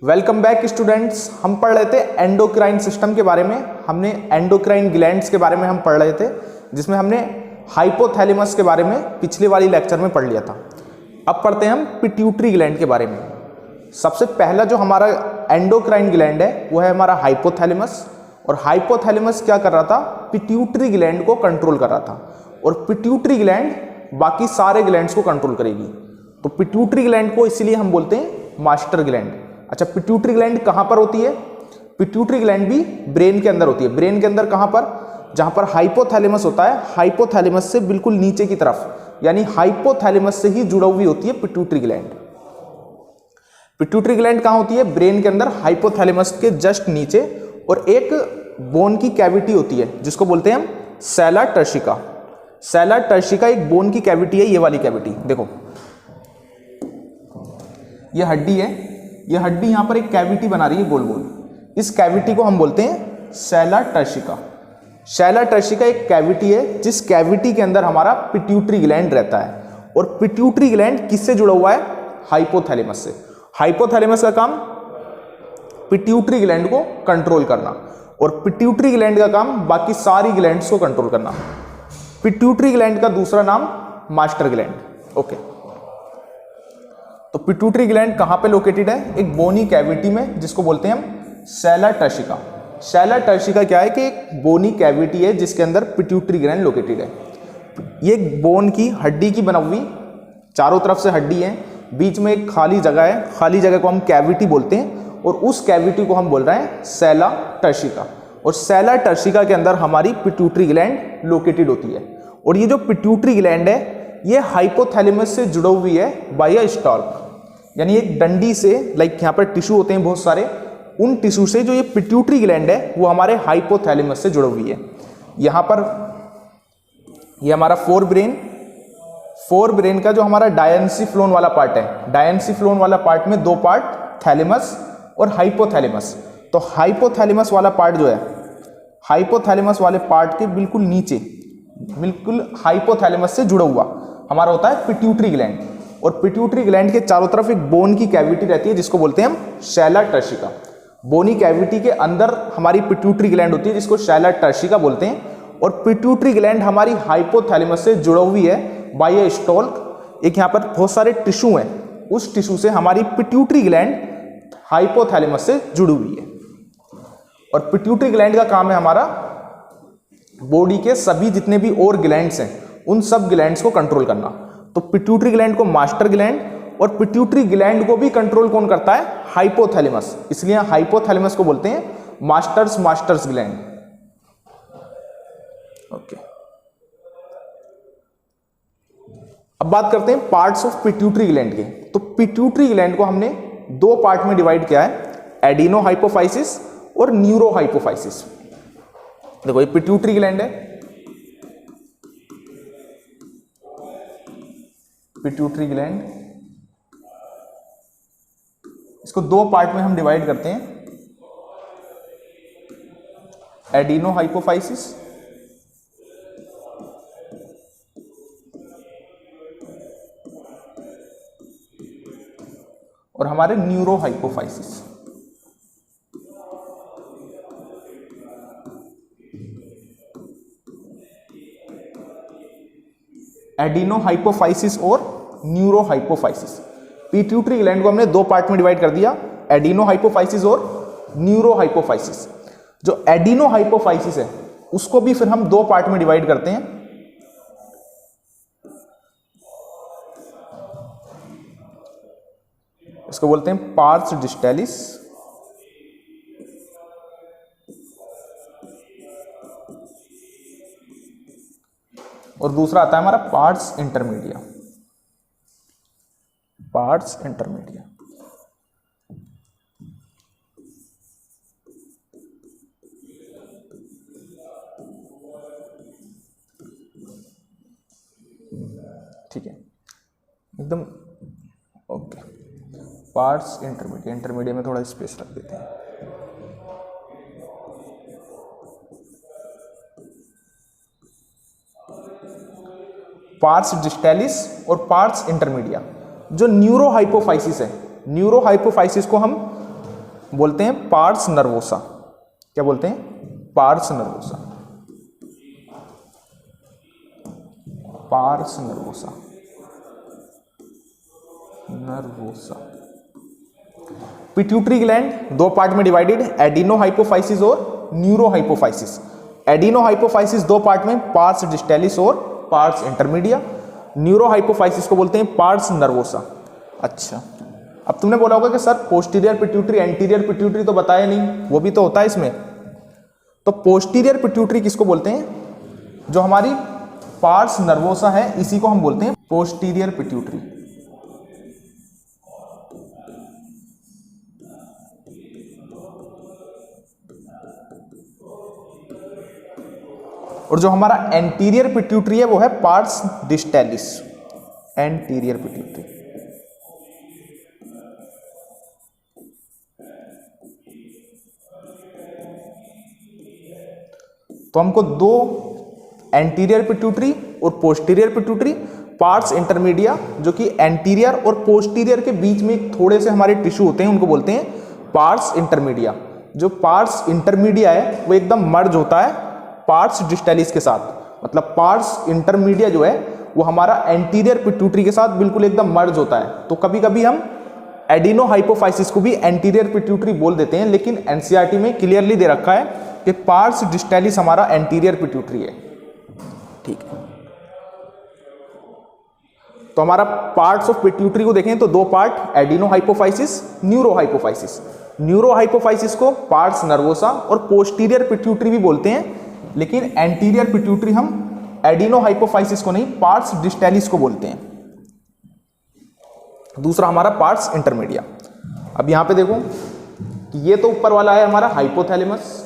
Welcome back students. हम पढ़ रहे थे एंडोक्राइन सिस्टम के बारे में। हमने एंडोक्राइन ग्लैंड्स के बारे में हम पढ़ रहे थे, जिसमें हमने हाइपोथैलेमस के बारे में पिछले वाली लेक्चर में पढ़ लिया था। अब पढ़ते हैं हम पिट्यूटरी ग्लैंड के बारे में। सबसे पहला जो हमारा एंडोक्राइन ग्लैंड है वो है हमारा हाइपोथैलेमस। और हाइपोथैलेमस क्या कर रहा था? पिट्यूटरी ग्लैंड को कंट्रोल कर रहा था। और पिट्यूटरी ग्लैंड बाकी सारे ग्लैंड्स को कंट्रोल करेगी। तो पिट्यूटरी ग्लैंड को इसीलिए हम बोलते हैं मास्टर ग्लैंड। अच्छा, पिट्यूटरी ग्लैंड कहां पर होती है? पिट्यूटरी ग्लैंड भी ब्रेन के अंदर होती है। ब्रेन के अंदर कहां पर? जहां पर हाइपोथैलेमस होता है, हाइपोथैलेमस से बिल्कुल नीचे की तरफ, यानी हाइपोथैलेमस से ही जुड़ा हुई होती है पिट्यूटरी ग्लैंड। पिट्यूटरी ग्लैंड कहां होती है? ब्रेन के अंदर, हाइपोथैलेमस के जस्ट नीचे। और एक बोन की कैविटी होती है जिसको बोलते हैं हम सेला टर्शिका। सेला टर्शिका एक बोन की कैविटी है। ये वाली कैविटी देखो, ये हड्डी है। ये हड्डी यहां पर एक कैविटी बना रही है गोल गोल। इस कैविटी को हम बोलते हैं सेला टर्शिका। सेला टर्शिका एक कैविटी है जिस कैविटी के अंदर हमारा पिट्यूटरी ग्लैंड रहता है। और पिट्यूटरी ग्लैंड किससे जुड़ा हुआ है? हाइपोथैलेमस से। हाइपोथैलेमस का काम पिट्यूटरी ग्लैंड को कंट्रोल करना, और पिट्यूटरी ग्लैंड का काम बाकी सारी ग्लैंड्स को कंट्रोल करना। पिट्यूटरी ग्लैंड का दूसरा नाम मास्टर ग्लैंड। ओके, तो पिट्यूटरी ग्लैंड कहां पे लोकेटेड है? एक बोनी कैविटी में, जिसको बोलते हैं हम सेला टर्शिका। सेला टर्शिका क्या है कि एक बोनी कैविटी है जिसके अंदर पिट्यूटरी ग्लैंड लोकेटेड है। ये बोन की हड्डी की बना हुई, चारों तरफ से हड्डी है, बीच में एक खाली जगह है। खाली जगह को हम कैविटी बोलते हैं, और उस कैविटी को हम बोल रहे हैं सेला टर्शिका। और सेला टर्शिका के अंदर हमारी पिट्यूटरी ग्लैंड लोकेटेड होती है। और ये जो पिट्यूटरी ग्लैंड है ये हाइपोथैलेमस से जुड़ी हुई है बाय अ स्टॉल्क, यानी एक डंडी से, लाइक यहाँ पर टिश्यू होते हैं बहुत सारे, उन टिश्यू से जो ये पिट्यूटरी ग्लैंड है वो हमारे हाइपोथैलेमस से जुड़ी हुई है। यहाँ पर ये हमारा फोर ब्रेन का जो हमारा डायंसिफ्लोन वाला पार्ट है, डायंसिफ्लोन वाला पार्ट में दो पार्ट, थैलेमस और हाइपोथैलेमस। तो हाइपोथैलेमस वाला पार्ट जो है, हाइपोथैलेमस वाले पार्ट के बिल्कुल नीचे, बिल्कुल हाइपोथैलेमस से जुड़ा हुआ हमारा होता है पिट्यूटरी ग्लैंड। और पिट्यूटरी ग्लैंड के चारों तरफ एक बोन की कैविटी रहती है जिसको बोलते हैं हम सेला टर्शिका। बोनी कैविटी के अंदर हमारी पिट्यूटरी ग्लैंड होती है जिसको सेला टर्शिका बोलते हैं। और पिट्यूटरी ग्लैंड हमारी हाइपोथैलेमस से जुड़ा हुई है बाय अ स्टॉल्क। एक यहाँ पर बहुत सारे टिश्यू हैं, उस टिश्यू से हमारी पिट्यूटरी ग्लैंड हाइपोथैलेमस से जुड़ी हुई है। और पिट्यूटरी ग्लैंड का काम है हमारा बॉडी के सभी जितने भी और ग्लैंड्स हैं उन सब ग्लैंड्स को कंट्रोल करना। तो पिट्यूटरी ग्लैंड को मास्टर ग्लैंड, और पिट्यूटरी ग्लैंड को भी कंट्रोल कौन करता है? हाइपोथैलेमस। इसलिए हाइपोथैलेमस को बोलते हैं मास्टर्स ग्लैंड। ओके, अब बात करते हैं पार्ट्स ऑफ पिट्यूटरी ग्लैंड के। तो पिट्यूटरी ग्लैंड को हमने दो पार्ट में डिवाइड किया है, एडिनो हाइपोफाइसिस और न्यूरो हाइपोफाइसिस। देखो, ये पिट्यूटरी ग्लैंड है, पिट्यूटरी ग्लैंड, इसको दो पार्ट में हम डिवाइड करते हैं, एडिनो हाइपोफाइसिस और हमारे न्यूरो हाइपोफाइसिस। एडिनो हाइपोफाइसिस और न्यूरो हाइपोफाइसिस। पिट्यूटरी ग्लैंड को हमने दो पार्ट में डिवाइड कर दिया, एडिनो हाइपोफाइसिस और न्यूरो हाइपोफाइसिस। जो एडिनो हाइपोफाइसिस है उसको भी फिर हम दो पार्ट में डिवाइड करते हैं, इसको बोलते हैं पार्स डिस्टेलिस और दूसरा आता है हमारा पार्ट्स इंटरमीडिया। पार्ट्स इंटरमीडिया ठीक है, एकदम ओके। पार्ट्स इंटरमीडिया, इंटरमीडिया में थोड़ा स्पेस रख देते हैं। पार्ट्स डिस्टेलिस और पार्ट्स इंटरमीडिया। जो न्यूरो हाइपोफाइसिस है, न्यूरो हाइपोफाइसिस को हम बोलते हैं पार्स नर्वोसा। क्या बोलते हैं? Pars nervosa. Pars nervosa, nervosa. Pituitary gland दो पार्ट में डिवाइडेड, एडिनो हाइपोफाइसिस और न्यूरो हाइपोफाइसिस। एडिनो हाइपोफाइसिस दो पार्ट में, पार्स डिस्टेलिस और पार्स इंटरमीडिया। न्यूरो हाइपोफाइसिस को बोलते हैं पार्स नर्वोसा। अच्छा, अब तुमने बोला होगा कि sir posterior pituitary anterior pituitary तो बताया नहीं, वो भी तो होता है इसमें। तो पोस्टीरियर पिट्यूटरी किसको बोलते हैं? जो हमारी पार्स नर्वोसा है इसी को हम बोलते हैं पोस्टीरियर पिट्यूटरी। और जो हमारा एंटीरियर पिट्यूटरी है वो है पार्स डिस्टेलिस। Anterior pituitary. तो हमको दो एंटीरियर पिट्यूटरी और पोस्टीरियर पिट्यूटरी, पार्स इंटरमीडिया जो कि एंटीरियर और पोस्टीरियर के बीच में थोड़े से हमारे टिश्यू होते हैं उनको बोलते हैं पार्स इंटरमीडिया। जो पार्स इंटरमीडिया है वो एकदम मर्ज होता है पार्स डिस्टेलिस के साथ। मतलब पार्स इंटरमीडिया जो है वो हमारा एंटीरियर पिट्यूटरी के साथ बिल्कुल एकदम मर्ज होता है। तो कभी कभी हम एडिनो हाइपोफाइसिस को भी एंटीरियर पिट्यूटरी बोल देते हैं, लेकिन एनसीईआरटी में क्लियरली दे रखा है कि पार्स डिस्टेलिस हमारा एंटीरियर पिट्यूटरी है। ठीक है, तो हमारा पार्ट्स ऑफ पिट्यूटरी को देखें तो दो part, adeno hypophysis, neuro hypophysis. Neuro hypophysis को पार्स नर्वोसा और पोस्टीरियर पिट्यूटरी भी बोलते हैं, लेकिन एंटीरियर पिट्यूटरी हम एडिनो हाइपोफाइसिस को नहीं, पार्स डिस्टेलिस को बोलते हैं। दूसरा हमारा पार्स इंटरमीडिया। अब यहां पे देखो कि ये तो ऊपर वाला है हमारा हाइपोथैलेमस।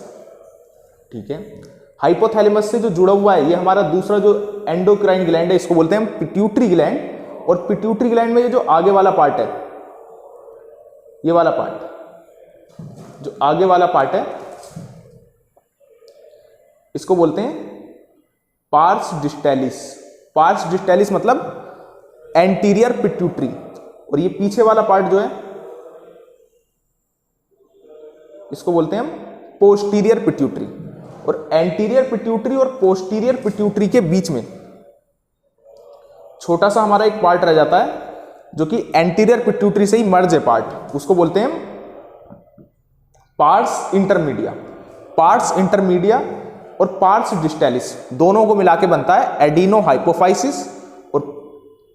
ठीक है, हाइपोथैलेमस से जो जुड़ा हुआ है ये हमारा दूसरा जो एंडोक्राइन ग्लैंड है इसको बोलते हैं हम पिट्यूटरी ग्लैंड। और पिट्यूटरी ग्लैंड में ये जो आगे वाला पार्ट है, ये वाला पार्ट, जो आगे वाला पार्ट है इसको बोलते हैं पार्स डिस्टेलिस। पार्स डिस्टेलिस मतलब एंटीरियर पिट्यूटरी। और ये पीछे वाला पार्ट जो है इसको बोलते हैं हम पोस्टीरियर पिट्यूटरी। और एंटीरियर पिट्यूटरी और पोस्टीरियर पिट्यूटरी के बीच में छोटा सा हमारा एक पार्ट रह जाता है जो कि एंटीरियर पिट्यूटरी से ही मर्ज है पार्ट, उसको बोलते हैं पार्स इंटरमीडिया। पार्स इंटरमीडिया और पार्स डिस्टेलिस दोनों को मिला के बनता है एडिनो हाइपोफाइसिस। और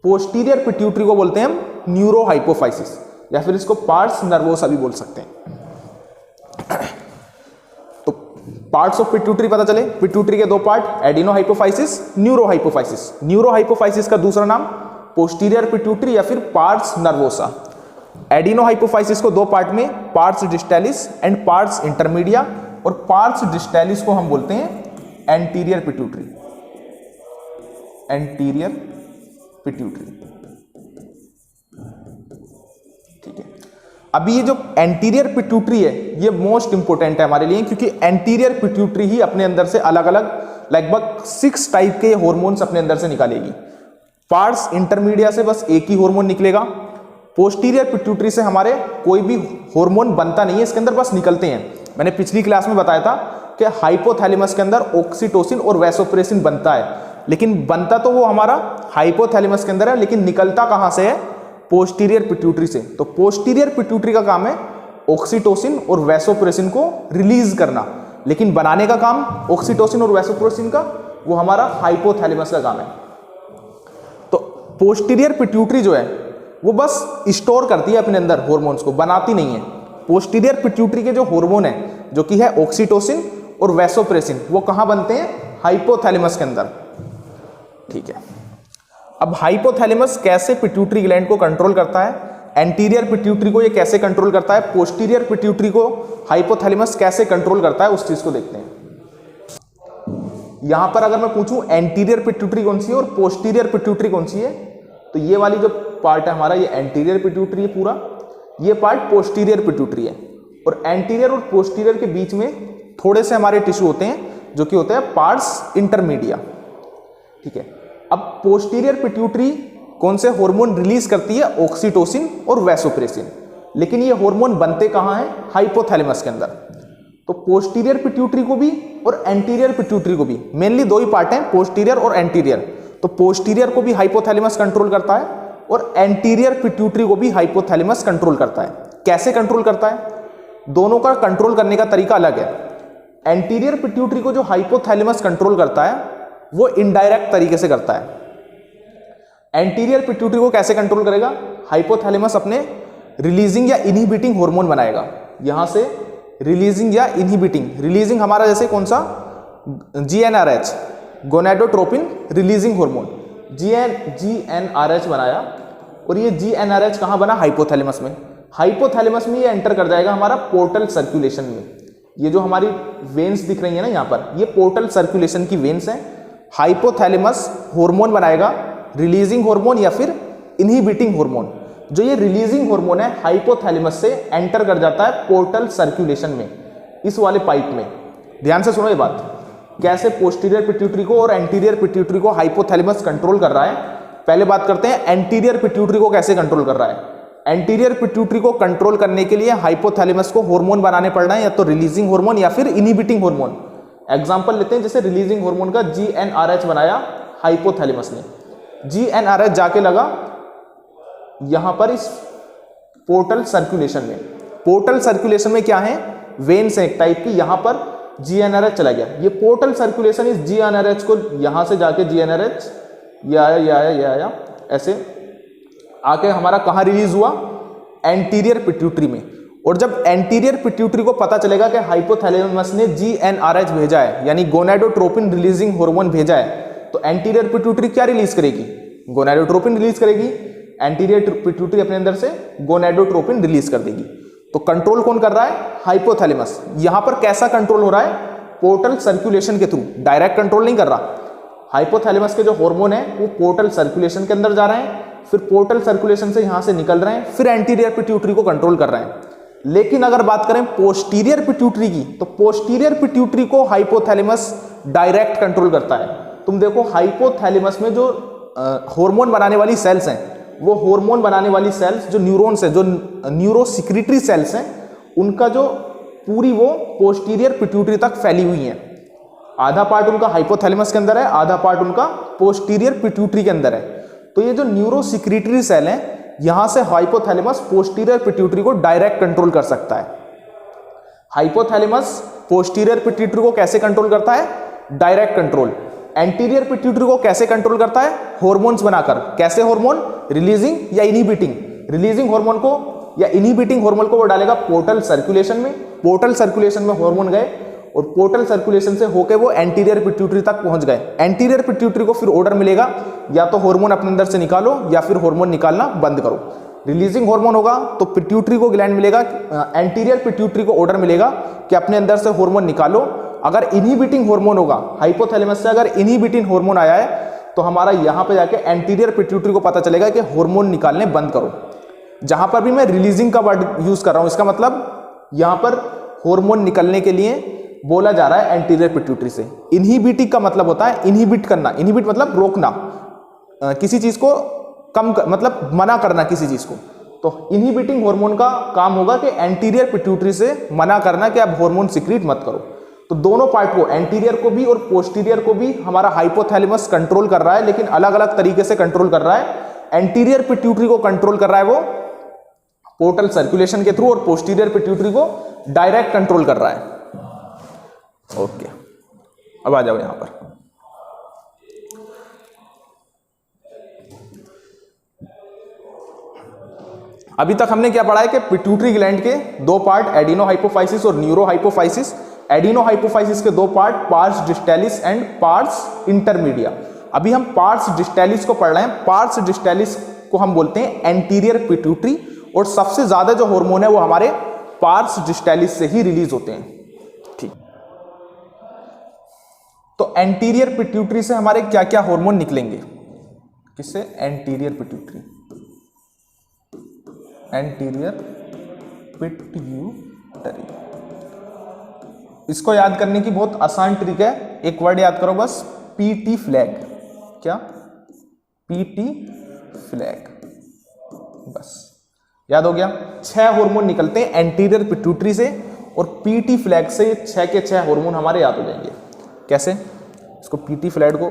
पोस्टीरियर पिट्यूटरी को बोलते हैं हम न्यूरो हाइपोफाइसिस, या फिर इसको पार्स नर्वोसा भी बोल सकते हैं। तो पार्ट्स ऑफ पिट्यूटरी पता चले, पिट्यूटरी के दो part, adeno hypophysis, neuro hypophysis. Neuro hypophysis का दूसरा नाम पोस्टीरियर पिट्यूटरी या फिर पार्स नर्वोसा। एडिनो हाइपोफाइसिस को दो पार्ट में, pars distalis and pars intermedia. और पार्स डिस्टेलिस को हम बोलते हैं एंटीरियर पिट्यूटरी। Anterior pituitary. ठीक है, अभी ये जो एंटीरियर पिट्यूटरी है ये मोस्ट इंपोर्टेंट है हमारे लिए, क्योंकि एंटीरियर पिट्यूटरी ही अपने अंदर से अलग अलग लगभग 6 टाइप के हॉर्मोन्स अपने अंदर से निकालेगी। पार्स इंटरमीडिया से बस एक ही हार्मोन निकलेगा। पोस्टीरियर पिट्यूटरी से हमारे कोई भी हार्मोन बनता नहीं है, इसके अंदर बस निकलते हैं। मैंने पिछली क्लास में बताया था कि हाइपोथैलेमस के अंदर ऑक्सीटोसिन और वैसोप्रेसिन बनता है, लेकिन बनता तो वो हमारा हाइपोथैलेमस के अंदर है, लेकिन निकलता कहां से है? पोस्टीरियर पिट्यूटरी से। तो पोस्टीरियर पिट्यूटरी का काम है ऑक्सीटोसिन और वैसोप्रेसिन को रिलीज करना, लेकिन बनाने का काम ऑक्सीटोसिन और वैसोप्रेसिन का वो हमारा हाइपोथैलेमस का काम है। तो पोस्टीरियर पिट्यूटरी जो है वो बस स्टोर करती है अपने अंदर हॉर्मोन्स को, बनाती नहीं है। पोस्टीरियर पिट्यूटरी के जो हार्मोन है जो कि है ऑक्सीटोसिन और वैसोप्रेसिन, वो कहां बनते हैं? हाइपोथैलेमस के अंदर। ठीक है, अब हाइपोथैलेमस कैसे पिट्यूटरी ग्लैंड को कंट्रोल करता है, एंटीरियर पिट्यूटरी को ये कैसे कंट्रोल करता है, पोस्टीरियर पिट्यूटरी को हाइपोथैलेमस कैसे कंट्रोल करता है, उस चीज को देखते हैं। यहां पर अगर मैं पूछूं एंटीरियर पिट्यूटरी कौन सी है और पोस्टीरियर पिट्यूटरी कौन सी है, तो ये वाली जो पार्ट है हमारा ये एंटीरियर पिट्यूटरी है पूरा, ये पार्ट पोस्टीरियर पिट्यूटरी है। और एंटीरियर और पोस्टीरियर के बीच में थोड़े से हमारे टिश्यू होते हैं जो कि होते हैं पार्ट्स इंटरमीडिया। ठीक है, अब पोस्टीरियर पिट्यूटरी कौन से हार्मोन रिलीज करती है? ऑक्सीटोसिन और वैसोप्रेसिन। लेकिन ये हार्मोन बनते कहाँ हैं? हाइपोथैलेमस के अंदर। तो पोस्टीरियर पिट्यूटरी को भी और एंटीरियर पिट्यूटरी को भी, मेनली दो ही पार्ट हैं, पोस्टीरियर और एंटीरियर। तो पोस्टीरियर को भी हाइपोथैलेमस कंट्रोल करता है और एंटीरियर पिट्यूटरी को भी हाइपोथैलेमस कंट्रोल करता है। कैसे कंट्रोल करता है? दोनों का कंट्रोल करने का तरीका अलग है। एंटीरियर पिट्यूटरी को जो हाइपोथैलेमस कंट्रोल करता है वो इनडायरेक्ट तरीके से करता है। एंटीरियर पिट्यूटरी को कैसे कंट्रोल करेगा? हाइपोथैलेमस अपने रिलीजिंग या इनहिबिटिंग हार्मोन बनाएगा। यहां से रिलीजिंग या इनहिबिटिंग, रिलीजिंग हमारा जैसे कौन सा? GnRH, gonadotropin releasing hormone, GnRH बनाया। और ये GnRH कहां बना? हाइपोथैलेमस में। हाइपोथैलेमस में ये एंटर कर जाएगा हमारा पोर्टल सर्कुलेशन में। ये जो हमारी वेन्स दिख रही है ना यहाँ पर, ये पोर्टल सर्कुलेशन की वेन्स हैं। हाइपोथैलेमस हार्मोन बनाएगा, रिलीजिंग हार्मोन या फिर इनहिबिटिंग हार्मोन। जो ये रिलीजिंग हार्मोन है हाइपोथैलेमस से एंटर कर जाता है पोर्टल सर्कुलेशन में, इस वाले पाइप में। ध्यान से सुनो ये बात, कैसे पोस्टीरियर पिट्यूटरी को और एंटीरियर पिट्यूटरी को हाइपोथैलेमस कंट्रोल कर रहा है। पहले बात करते हैं एंटीरियर पिट्यूटरी को कैसे कंट्रोल कर रहा है। एंटीरियर पिट्यूटरी को कंट्रोल करने के लिए हाइपोथैलेमस को हार्मोन बनाने पड़ रहे हैं, या तो रिलीजिंग हार्मोन या फिर इनहिबिटिंग हार्मोन। एग्जांपल लेते हैं, जैसे रिलीजिंग हार्मोन का GnRH बनाया हाइपोथैलेमस ने। GnRH जाके लगा यहां पर इस पोर्टल सर्कुलेशन में। पोर्टल सर्कुलेशन में क्या है? वेन्स है एक टाइप की, यहां पर GnRH चला गया। ये पोर्टल सर्कुलेशन इस GnRH को यहां से जाके GnRH या ऐसे आके हमारा कहां रिलीज हुआ? एंटीरियर पिट्यूटरी में। और जब एंटीरियर पिट्यूटरी को पता चलेगा कि हाइपोथैलेमस ने GnRH भेजा है, यानी गोनेडोट्रोपिन रिलीजिंग हार्मोन भेजा है, तो एंटीरियर पिट्यूटरी क्या रिलीज करेगी? गोनेडोट्रोपिन रिलीज करेगी। एंटीरियर पिट्यूटरी अपने अंदर से गोनेडोट्रोपिन रिलीज कर देगी। तो कंट्रोल कौन कर रहा है? हाइपोथैलेमस। यहां पर कैसा कंट्रोल हो रहा है? पोर्टल सर्कुलेशन के थ्रू, डायरेक्ट कंट्रोल नहीं कर रहा। हाइपोथैलेमस के जो हार्मोन है वो पोर्टल सर्कुलेशन के अंदर जा रहे हैं, फिर पोर्टल सर्कुलेशन से यहां से निकल रहे हैं, फिर एंटीरियर पिट्यूटरी को कंट्रोल कर रहे हैं। लेकिन अगर बात करें पोस्टीरियर पिट्यूटरी की, तो पोस्टीरियर पिट्यूटरी को हाइपोथैलेमस डायरेक्ट कंट्रोल करता है। तुम देखो हाइपोथैलेमस में जो हार्मोन बनाने वाली सेल्स हैं, वो हार्मोन बनाने वाली सेल्स जो न्यूरॉन्स है, जो न्यूरोसिक्रेटरी सेल्स हैं, उनका जो पूरी वो पोस्टीरियर पिट्यूटरी तक फैली हुई हैं। आधा पार्ट उनका हाइपोथैलेमस के अंदर है, आधा पार्ट उनका पोस्टीरियर पिट्यूटरी के अंदर है। तो ये जो न्यूरोसिक्रेटरी सेल है, यहां से हाइपोथैलेमस पोस्टीरियर पिट्यूटरी को डायरेक्ट कंट्रोल कर सकता है। हाइपोथैलेमस पोस्टीरियर पिट्यूटरी को कैसे कंट्रोल करता है? Direct control. एंटीरियर पिट्यूटरी को कैसे कंट्रोल करता है? हार्मोन्स बनाकर। कैसे हार्मोन? रिलीजिंग या इनहिबिटिंग। रिलीजिंग हार्मोन को या इनहिबिटिंग हार्मोन को वो डालेगा पोर्टल सर्कुलेशन में। पोर्टल सर्कुलेशन में हार्मोन गए और पोर्टल सर्कुलेशन से होकर वो एंटीरियर पिट्यूटरी तक पहुंच गए। एंटीरियर पिट्यूटरी को फिर ऑर्डर मिलेगा, या तो हार्मोन अपने अंदर से निकालो या फिर हार्मोन निकालना बंद करो। रिलीजिंग हार्मोन होगा तो पिट्यूटरी को ग्लैंड मिलेगा, एंटीरियर पिट्यूटरी को ऑर्डर मिलेगा कि अपने अंदर से हार्मोन निकालो। अगर इनहिबिटिंग हार्मोन होगा, हाइपोथैलेमस से अगर इनहिबिटिंग हार्मोन आया है, तो हमारा यहां पे जाके एंटीरियर पिट्यूटरी को पता चलेगा कि हार्मोन निकालने बंद करो। जहां पर भी मैं रिलीजिंग का वर्ड यूज कर रहा हूं, इसका मतलब यहां पर हार्मोन निकलने के लिए बोला जा रहा है एंटीरियर पिट्यूटरी से। इनहिबिटिंग का मतलब होता है इनहिबिट करना। इनहिबिट मतलब रोकना, किसी चीज को मतलब मना करना किसी चीज को। तो इनहिबिटिंग हार्मोन का काम होगा कि एंटीरियर पिट्यूटरी से मना करना कि आप हार्मोन सिक्रीट मत करो। तो दोनों पार्ट को, एंटीरियर को भी और पोस्टीरियर को भी हमारा हाइपोथैलेमस कंट्रोल कर रहा है, लेकिन अलग अलग तरीके से कंट्रोल कर रहा है। एंटीरियर पिट्यूटरी को कंट्रोल कर रहा है वो पोर्टल सर्कुलेशन के थ्रू, और पोस्टीरियर पिट्यूटरी को डायरेक्ट कंट्रोल कर रहा है। ओके, अब आ जाओ यहां पर। अभी तक हमने क्या पढ़ा है कि पिट्यूटरी ग्लैंड के दो पार्ट, एडिनो हाइपोफाइसिस और न्यूरो हाइपोफाइसिस। एडिनो हाइपोफाइसिस के दो part, pars distalis and pars intermedia. अभी हम पार्स डिस्टैलिस को पढ़ रहे हैं। पार्स डिस्टैलिस को हम बोलते हैं एंटीरियर पिट्यूटरी, और सबसे ज्यादा जो हार्मोन है वो हमारे पार्स डिस्टैलिस से ही रिलीज होते हैं। ठीक, तो एंटीरियर पिट्यूटरी से हमारे क्या क्या हार्मोन निकलेंगे? किससे? Anterior pituitary, anterior pituitary. इसको याद करने की बहुत आसान ट्रिक है, एक वर्ड याद करो बस, पीटी फ्लैग। क्या? पीटी फ्लैग, बस याद हो गया। 6 हार्मोन निकलते हैं एंटीरियर पिट्यूटरी से और पीटी फ्लैग से 6 के 6 हार्मोन हमारे याद हो जाएंगे। कैसे? इसको पीटी फ्लैग को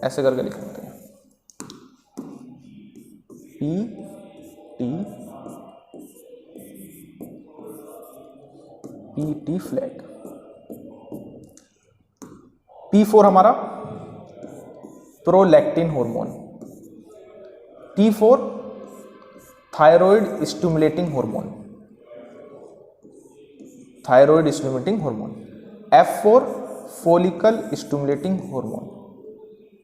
ऐसे करके लिख लेते हैं, पीटी फ्लैग। P4 हमारा prolactin hormone, T4 thyroid stimulating hormone, F4 follicle stimulating hormone,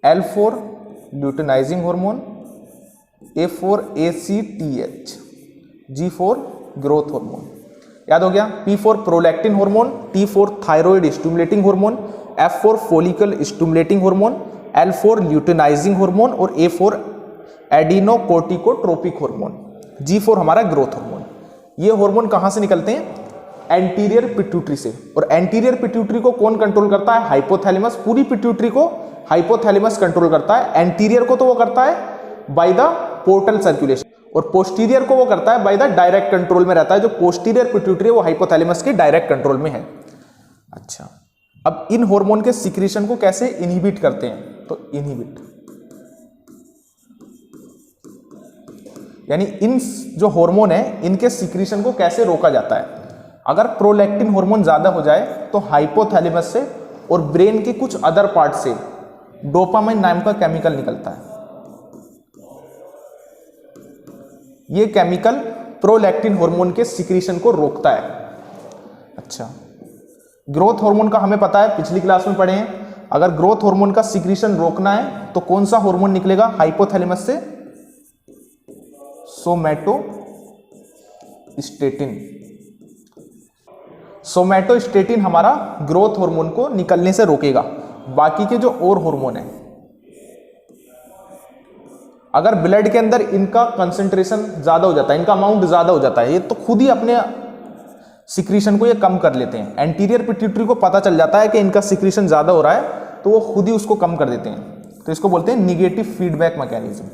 L4 luteinising hormone, A4 ACTH, G4 growth hormone. याद हो गया। P4 prolactin hormone, T4 thyroid stimulating hormone, F4 follicle stimulating hormone, L4 luteinising hormone और A4 एडिनोकोर्टिकोट्रोपिक hormone, G4 हमारा growth hormone. ये hormone कहां से निकलते हैं? एंटीरियर पिट्यूटरी से। और एंटीरियर पिट्यूटरी को कौन कंट्रोल करता है? हाइपोथैलेमस। पूरी पिट्यूटरी को हाइपोथैलेमस कंट्रोल करता है। एंटीरियर को तो वो करता है बाय द पोर्टल सर्कुलेशन और पोस्टीरियर को वो करता है बाय द डायरेक्ट कंट्रोल में रहता है। जो पोस्टीरियर पिट्यूटरी है वो हाइपोथैलेमस के डायरेक्ट कंट्रोल में है। अच्छा, अब इन हार्मोन के सिक्रीशन को कैसे इनहिबिट करते हैं? तो इनहिबिट यानी इन जो हार्मोन है इनके सिक्रीशन को कैसे रोका जाता है? अगर प्रोलैक्टिन हार्मोन ज्यादा हो जाए तो हाइपोथैलेमस से और ब्रेन के कुछ अदर पार्ट से डोपामाइन नाम का केमिकल निकलता है। यह केमिकल प्रोलैक्टिन हार्मोन के सिक्रीशन को रोकता है। अच्छा, ग्रोथ हार्मोन का हमें पता है, पिछली क्लास में पढ़े हैं। अगर ग्रोथ हार्मोन का सिक्रीशन रोकना है तो कौन सा हार्मोन निकलेगा हाइपोथैलेमस से? सोमैटोस्टेटिन। सोमैटोस्टेटिन हमारा ग्रोथ हार्मोन को निकलने से रोकेगा। बाकी के जो और हार्मोन है, अगर ब्लड के अंदर इनका कंसंट्रेशन ज्यादा हो जाता है, इनका अमाउंट ज्यादा हो जाता है, ये तो खुद ही अपने सिक्रीशन को ये कम कर लेते हैं। एंटीरियर पिट्यूटरी को पता चल जाता है कि इनका सिक्रीशन ज्यादा हो रहा है तो वो खुद ही उसको कम कर देते हैं। तो इसको बोलते हैं निगेटिव फीडबैक मैकेनिज्म।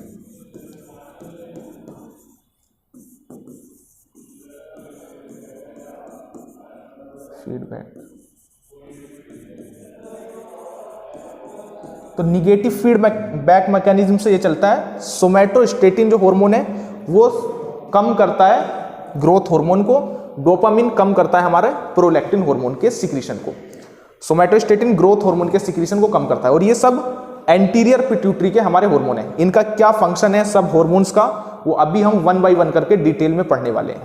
तो निगेटिव फीडबैक मैकेनिज्म से ये चलता है। सोमैटोस्टेटिन जो हार्मोन है वो कम करता है ग्रोथ हार्मोन को, डोपामिन कम करता है हमारे प्रोलैक्टिन हार्मोन के सिक्रीशन को। सोमैटोस्टेटिन ग्रोथ हार्मोन के सिक्रीशन को कम करता है। और ये सब एंटीरियर पिट्यूटरी के हमारे हार्मोन है। इनका क्या फंक्शन है सब हार्मोन्स का, वो अभी हम 1 बाय 1 करके डिटेल में पढ़ने वाले हैं।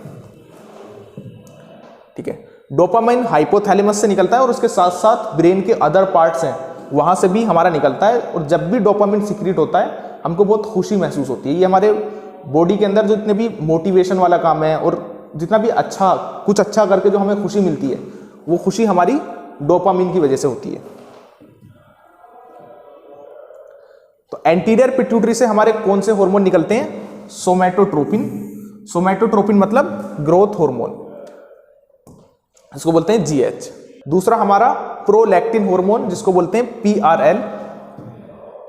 ठीक है, डोपामाइन हाइपोथैलेमस से निकलता है और उसके साथ साथ ब्रेन के अदर पार्ट्स हैं वहां से भी हमारा निकलता है। और जब भी डोपामाइन सिक्रीट होता है हमको बहुत खुशी महसूस होती है। ये हमारे बॉडी के अंदर जितने भी मोटिवेशन वाला काम है और जितना भी अच्छा कुछ अच्छा करके जो हमें खुशी मिलती है वो खुशी हमारी डोपामिन की वजह से होती है। तो एंटीरियर पिट्यूटरी से हमारे कौन से हार्मोन निकलते हैं? सोमैटोट्रोपिन। सोमैटोट्रोपिन मतलब ग्रोथ हार्मोन, इसको बोलते हैं GH। दूसरा हमारा प्रोलैक्टिन हार्मोन जिसको बोलते हैं PRL।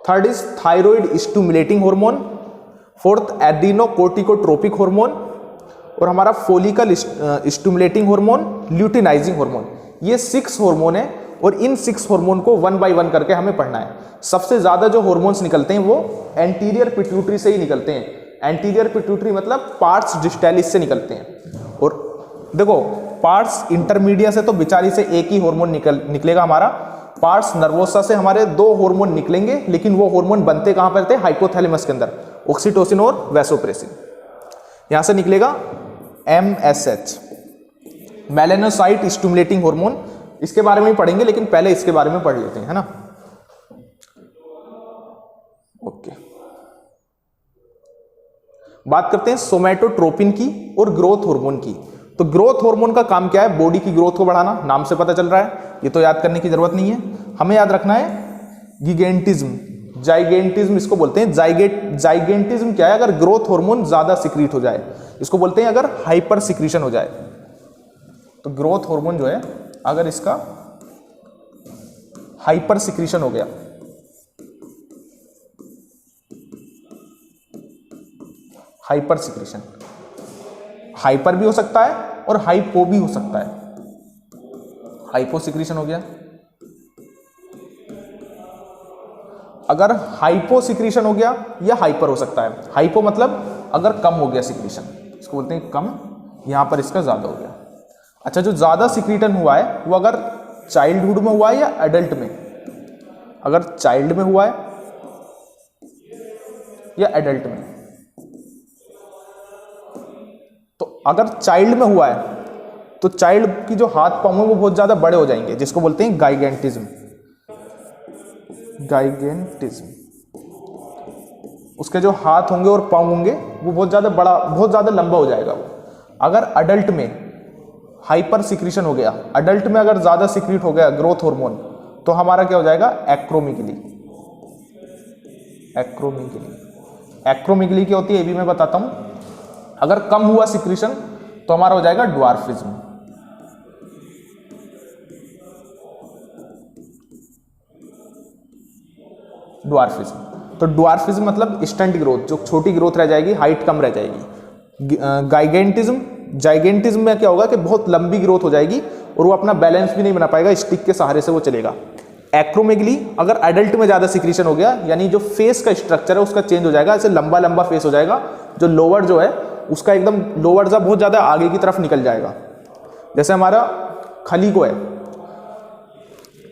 Third is thyroid stimulating hormone. Fourth adenocorticotropic hormone और हमारा follicle stimulating hormone, luteinizing hormone. ये 6 हार्मोन है और इन 6 हार्मोन को 1 बाय 1 करके हमें पढ़ना है। सबसे ज्यादा जो हार्मोन्स निकलते हैं वो एंटीरियर पिट्यूटरी से ही निकलते हैं। एंटीरियर पिट्यूटरी मतलब पार्ट्स डिस्टैलिस से निकलते हैं। और देखो पार्ट्स इंटरमीडिया से तो बिचारी से एक ही हार्मोन निकलेगा हमारा। पार्ट्स नर्वोसा से हमारे 2 हार्मोन निकलेंगे, लेकिन वो हार्मोन बनते कहां पर थे? हाइपोथैलेमस के अंदर, ऑक्सीटोसिन और वैसोप्रेसिन। यहां से निकलेगा MSH, मेलानोसाइट स्टिमुलेटिंग हार्मोन। इसके बारे में ही पढ़ेंगे लेकिन पहले इसके बारे में पढ़ लेते हैं, है ना। ओके, बात करते हैं सोमैटोट्रोपिन की और ग्रोथ हार्मोन की। तो ग्रोथ हार्मोन का काम क्या है? बॉडी की ग्रोथ को बढ़ाना, नाम से पता चल रहा है, ये तो याद करने की जरूरत नहीं है। हमें याद रखना है गिगेंटिज्म, जाइगेंटिज्म इसको बोलते हैं। जाइगेंटिज्म क्या है? अगर ग्रोथ हार्मोन ज्यादा सिक्रीट हो जाए, इसको बोलते हैं अगर हाइपर सिक्रीशन हो जाए। तो ग्रोथ हार्मोन जो है अगर इसका हाइपर सिक्रीशन हो गया, हाइपर सिक्रीशन, हाइपर भी हो सकता है और हाइपो भी हो सकता है। हाइपो सिक्रीशन हो गया। अगर हाइपो सिक्रीशन हो गया या हाइपर हो सकता है। हाइपो मतलब अगर कम हो गया सिक्रीशन, इसको बोलते हैं कम, यहां पर इसका ज्यादा हो गया। अच्छा, जो ज्यादा सिक्रीटन हुआ है वो अगर चाइल्डहुड में हुआ है या एडल्ट में? अगर चाइल्ड में हुआ है या एडल्ट में? तो अगर चाइल्ड में हुआ है तो चाइल्ड की जो हाथ पांव है वो बहुत ज्यादा बड़े हो जाएंगे, जिसको बोलते हैं गाइगेंटिज्म। गाइगेंटिज्म, उसके जो हाथ होंगे और पांव होंगे वो बहुत ज्यादा लंबा हो जाएगा वो। अगर अडल्ट में हाइपर सिक्रीशन हो गया, अडल्ट में अगर ज्यादा सिक्रीट हो गया ग्रोथ हार्मोन, तो हमारा क्या हो जाएगा? एक्रोमेगली। एक्रोमेगली, एक्रोमेगली क्या होती है ये भी मैं बताता हूं। अगर कम हुआ सिक्रीशन तो हमारा हो जाएगा ड्वार्फिज्म। ड्वार्फिज्म, तो ड्वार्फिज्म मतलब स्टंट ग्रोथ, जो छोटी ग्रोथ रह जाएगी, हाइट कम रह जाएगी। गाइगेंटिज्म, जाइगेंटिज्म में क्या होगा कि बहुत लंबी ग्रोथ हो जाएगी और वो अपना बैलेंस भी नहीं बना पाएगा, स्टिक के सहारे से वो चलेगा। एक्रोमेगली, अगर एडल्ट में ज्यादा सिक्रीशन हो गया, यानी जो फेस का स्ट्रक्चर है उसका चेंज हो जाएगा, ऐसे लंबा लंबा फेस हो जाएगा, जो लोअर जो है उसका एकदम लोअर जा बहुत ज्यादा आगे की तरफ निकल जाएगा, जैसे हमारा खली को है।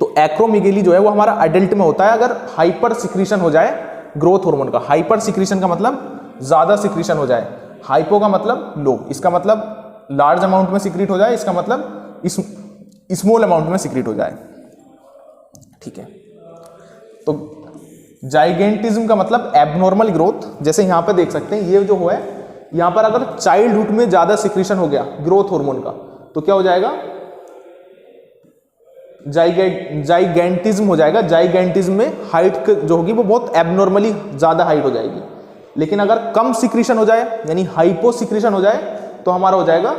तो एक्रोमेगली जो है वो हमारा एडल्ट में होता है अगर हाइपर सिक्रीशन हो जाए ग्रोथ हार्मोन का। हाइपर सिक्रीशन का मतलब ज्यादा सिक्रीशन हो जाए, हाइपो का मतलब लो, इसका मतलब लार्ज अमाउंट में सिक्रीट हो जाए, इसका मतलब स्मॉल अमाउंट में सिक्रीट हो जाए। ठीक है, तो जाइगेंटिज्म का मतलब एबनॉर्मल ग्रोथ, जैसे यहां पे देख सकते हैं ये जो है, यहां पर अगर चाइल्डहुड में ज्यादा सिक्रीशन हो गया ग्रोथ हार्मोन का तो क्या हो जाएगा? जाइगेंटिज्म हो जाएगा। जाइगेंटिज्म में हाइट जो होगी वो बहुत एबनॉर्मली ज्यादा हाइट हो जाएगी। लेकिन अगर कम सिक्रीशन हो जाए यानी हाइपो सिक्रीशन हो जाए तो हमारा हो जाएगा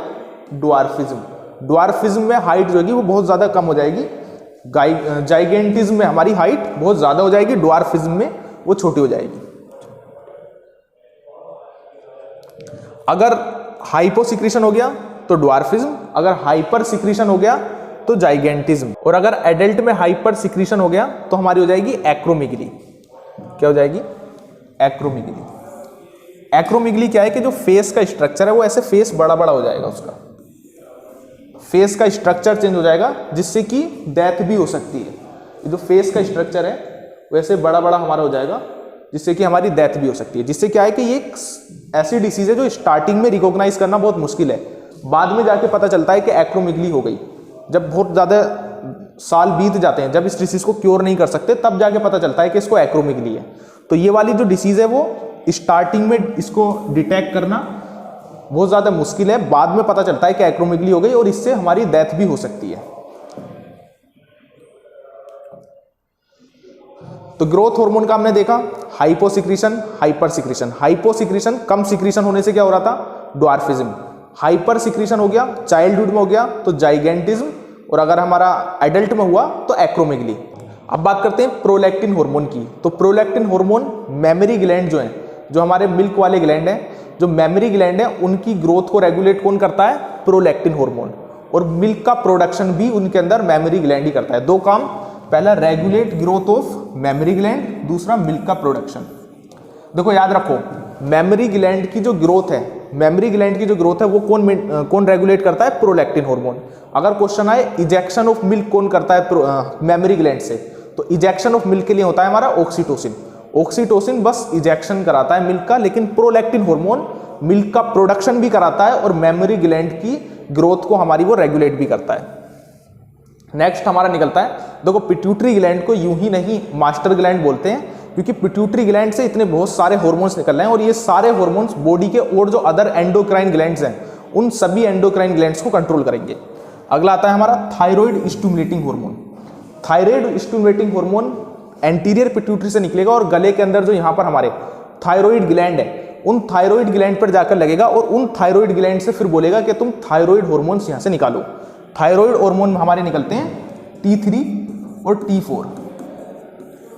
ड्वार्फिज्म। ड्वार्फिज्म में हाइट जो होगी वो बहुत ज्यादा कम हो जाएगी, जाइगेंटिज्म में हमारी हाइट बहुत ज्यादा हो जाएगी, ड्वार्फिज्म में वो छोटी हो जाएगी। अगर हाइपो सिक्रीशन हो गया तो ड्वार्फिज्म, अगर हाइपर सिक्रीशन हो गया तो जाइगेंटिज्म, और अगर एडल्ट में हाइपर सिक्रीशन हो गया तो हमारी हो जाएगी एक्रोमेगली। क्या हो जाएगी? एक्रोमेगली। एक्रोमेगली क्या है कि जो फेस का स्ट्रक्चर है वो ऐसे फेस बड़ा बड़ा हो जाएगा, उसका फेस का स्ट्रक्चर चेंज हो जाएगा, जिससे कि डेथ भी हो सकती है। ये जो फेस का स्ट्रक्चर है वैसे बड़ा बड़ा हमारा हो जाएगा, जिससे कि हमारी डेथ भी हो सकती है। जिससे क्या है कि ये एक ऐसी डिसीज है जो स्टार्टिंग में रिकॉग्नाइज करना बहुत मुश्किल है, बाद में जाके पता चलता है कि एक्रोमेगली हो गई। जब बहुत ज़्यादा साल बीत जाते हैं, जब इस डिसीज को क्योर नहीं कर सकते, तब जाके पता चलता है कि इसको एक्रोमेगली है। तो ये वाली जो डिसीज है वो स्टार्टिंग में इसको डिटेक्ट करना बहुत ज़्यादा मुश्किल है, बाद में पता चलता है कि एक्रोमेगली हो गई और इससे हमारी डेथ भी हो सकती है। तो ग्रोथ हार्मोन का हमने देखा, hypo secretion, hyper secretion. Hypo secretion कम सिक्रीशन होने से क्या हो रहा था? ड्वार्फिज्म। हाइपर सिक्रीशन हो गया, चाइल्डहुड में हो गया तो जाइगेंटिज्म, और अगर हमारा एडल्ट में हुआ तो एक्रोमेगली। अब बात करते हैं प्रोलैक्टिन हार्मोन की। तो प्रोलैक्टिन हार्मोन मेमोरी ग्लैंड जो है, जो हमारे मिल्क वाले ग्लैंड है, जो मेमोरी ग्लैंड है उनकी ग्रोथ को रेगुलेट कौन करता है? Prolactin hormone. और मिल्क का प्रोडक्शन भी उनके अंदर मेमोरी ग्लैंड ही करता है। दो काम, पहला regulate growth of memory gland, दूसरा मिल्क का प्रोडक्शन। देखो याद रखो, मेमोरी ग्लैंड की जो ग्रोथ है, मेमोरी ग्लैंड की जो ग्रोथ है वो कौन रेगुलेट करता है? Prolactin hormone. अगर क्वेश्चन आए इजेक्शन ऑफ मिल्क कौन करता है मेमोरी ग्लैंड से, तो इजेक्शन ऑफ मिल्क के लिए होता है हमारा ऑक्सीटोसिन। ऑक्सीटोसिन बस इजेक्शन कराता है मिल्क का, लेकिन प्रोलैक्टिन हार्मोन मिल्क का प्रोडक्शन भी कराता है और मेमोरी ग्लैंड की ग्रोथ को हमारी वो रेगुलेट भी करता है। नेक्स्ट हमारा निकलता है, देखो पिट्यूटरी ग्लैंड को यूं ही नहीं मास्टर ग्लैंड बोलते हैं, क्योंकि पिट्यूटरी ग्लैंड से इतने बहुत सारे हार्मोन्स निकल रहे हैं और ये सारे हार्मोन्स बॉडी के और जो अदर एंडोक्राइन ग्लैंड्स हैं उन सभी एंडोक्राइन ग्लैंड्स को कंट्रोल करेंगे। अगला आता है हमारा thyroid stimulating hormone. Thyroid stimulating hormone anterior pituitary से निकलेगा और गले के अंदर जो यहाँ पर हमारे थायराइड ग्लैंड है उन थायराइड ग्लैंड पर जाकर लगेगा और उन थायराइड ग्लैंड से फिर बोलेगा कि तुम थायराइड हार्मोन्स यहाँ से निकालो। थायराइड हार्मोन हमारे निकलते हैं T3 और T4।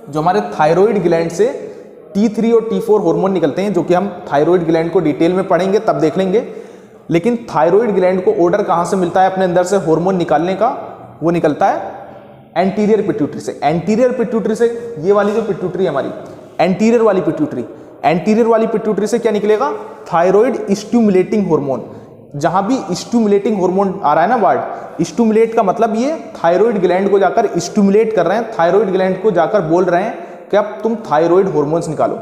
जो हमारे थायराइड ग्लैंड से T3 और T4 हार्मोन निकलते हैं, जो कि हम थायराइड ग्लैंड को डिटेल में पढ़ेंगे तब देख लेंगे। लेकिन थायराइड ग्लैंड को ऑर्डर कहाँ से मिलता है अपने अंदर से हार्मोन निकालने का? वो निकलता है एंटीरियर पिट्यूटरी से। एंटीरियर पिट्यूटरी से, ये वाली जो पिट्यूटरी है हमारी, एंटीरियर वाली पिट्यूटरी, एंटीरियर वाली पिट्यूटरी से क्या निकलेगा? Thyroid stimulating hormone. जहां भी स्टिमुलेटिंग हार्मोन आ रहा है ना वर्ड, स्टिमुलेट का मतलब ये थायराइड ग्लैंड को जाकर स्टिमुलेट कर रहे हैं, थायराइड ग्लैंड को जाकर बोल रहे हैं कि अब तुम थायराइड हार्मोन्स निकालो।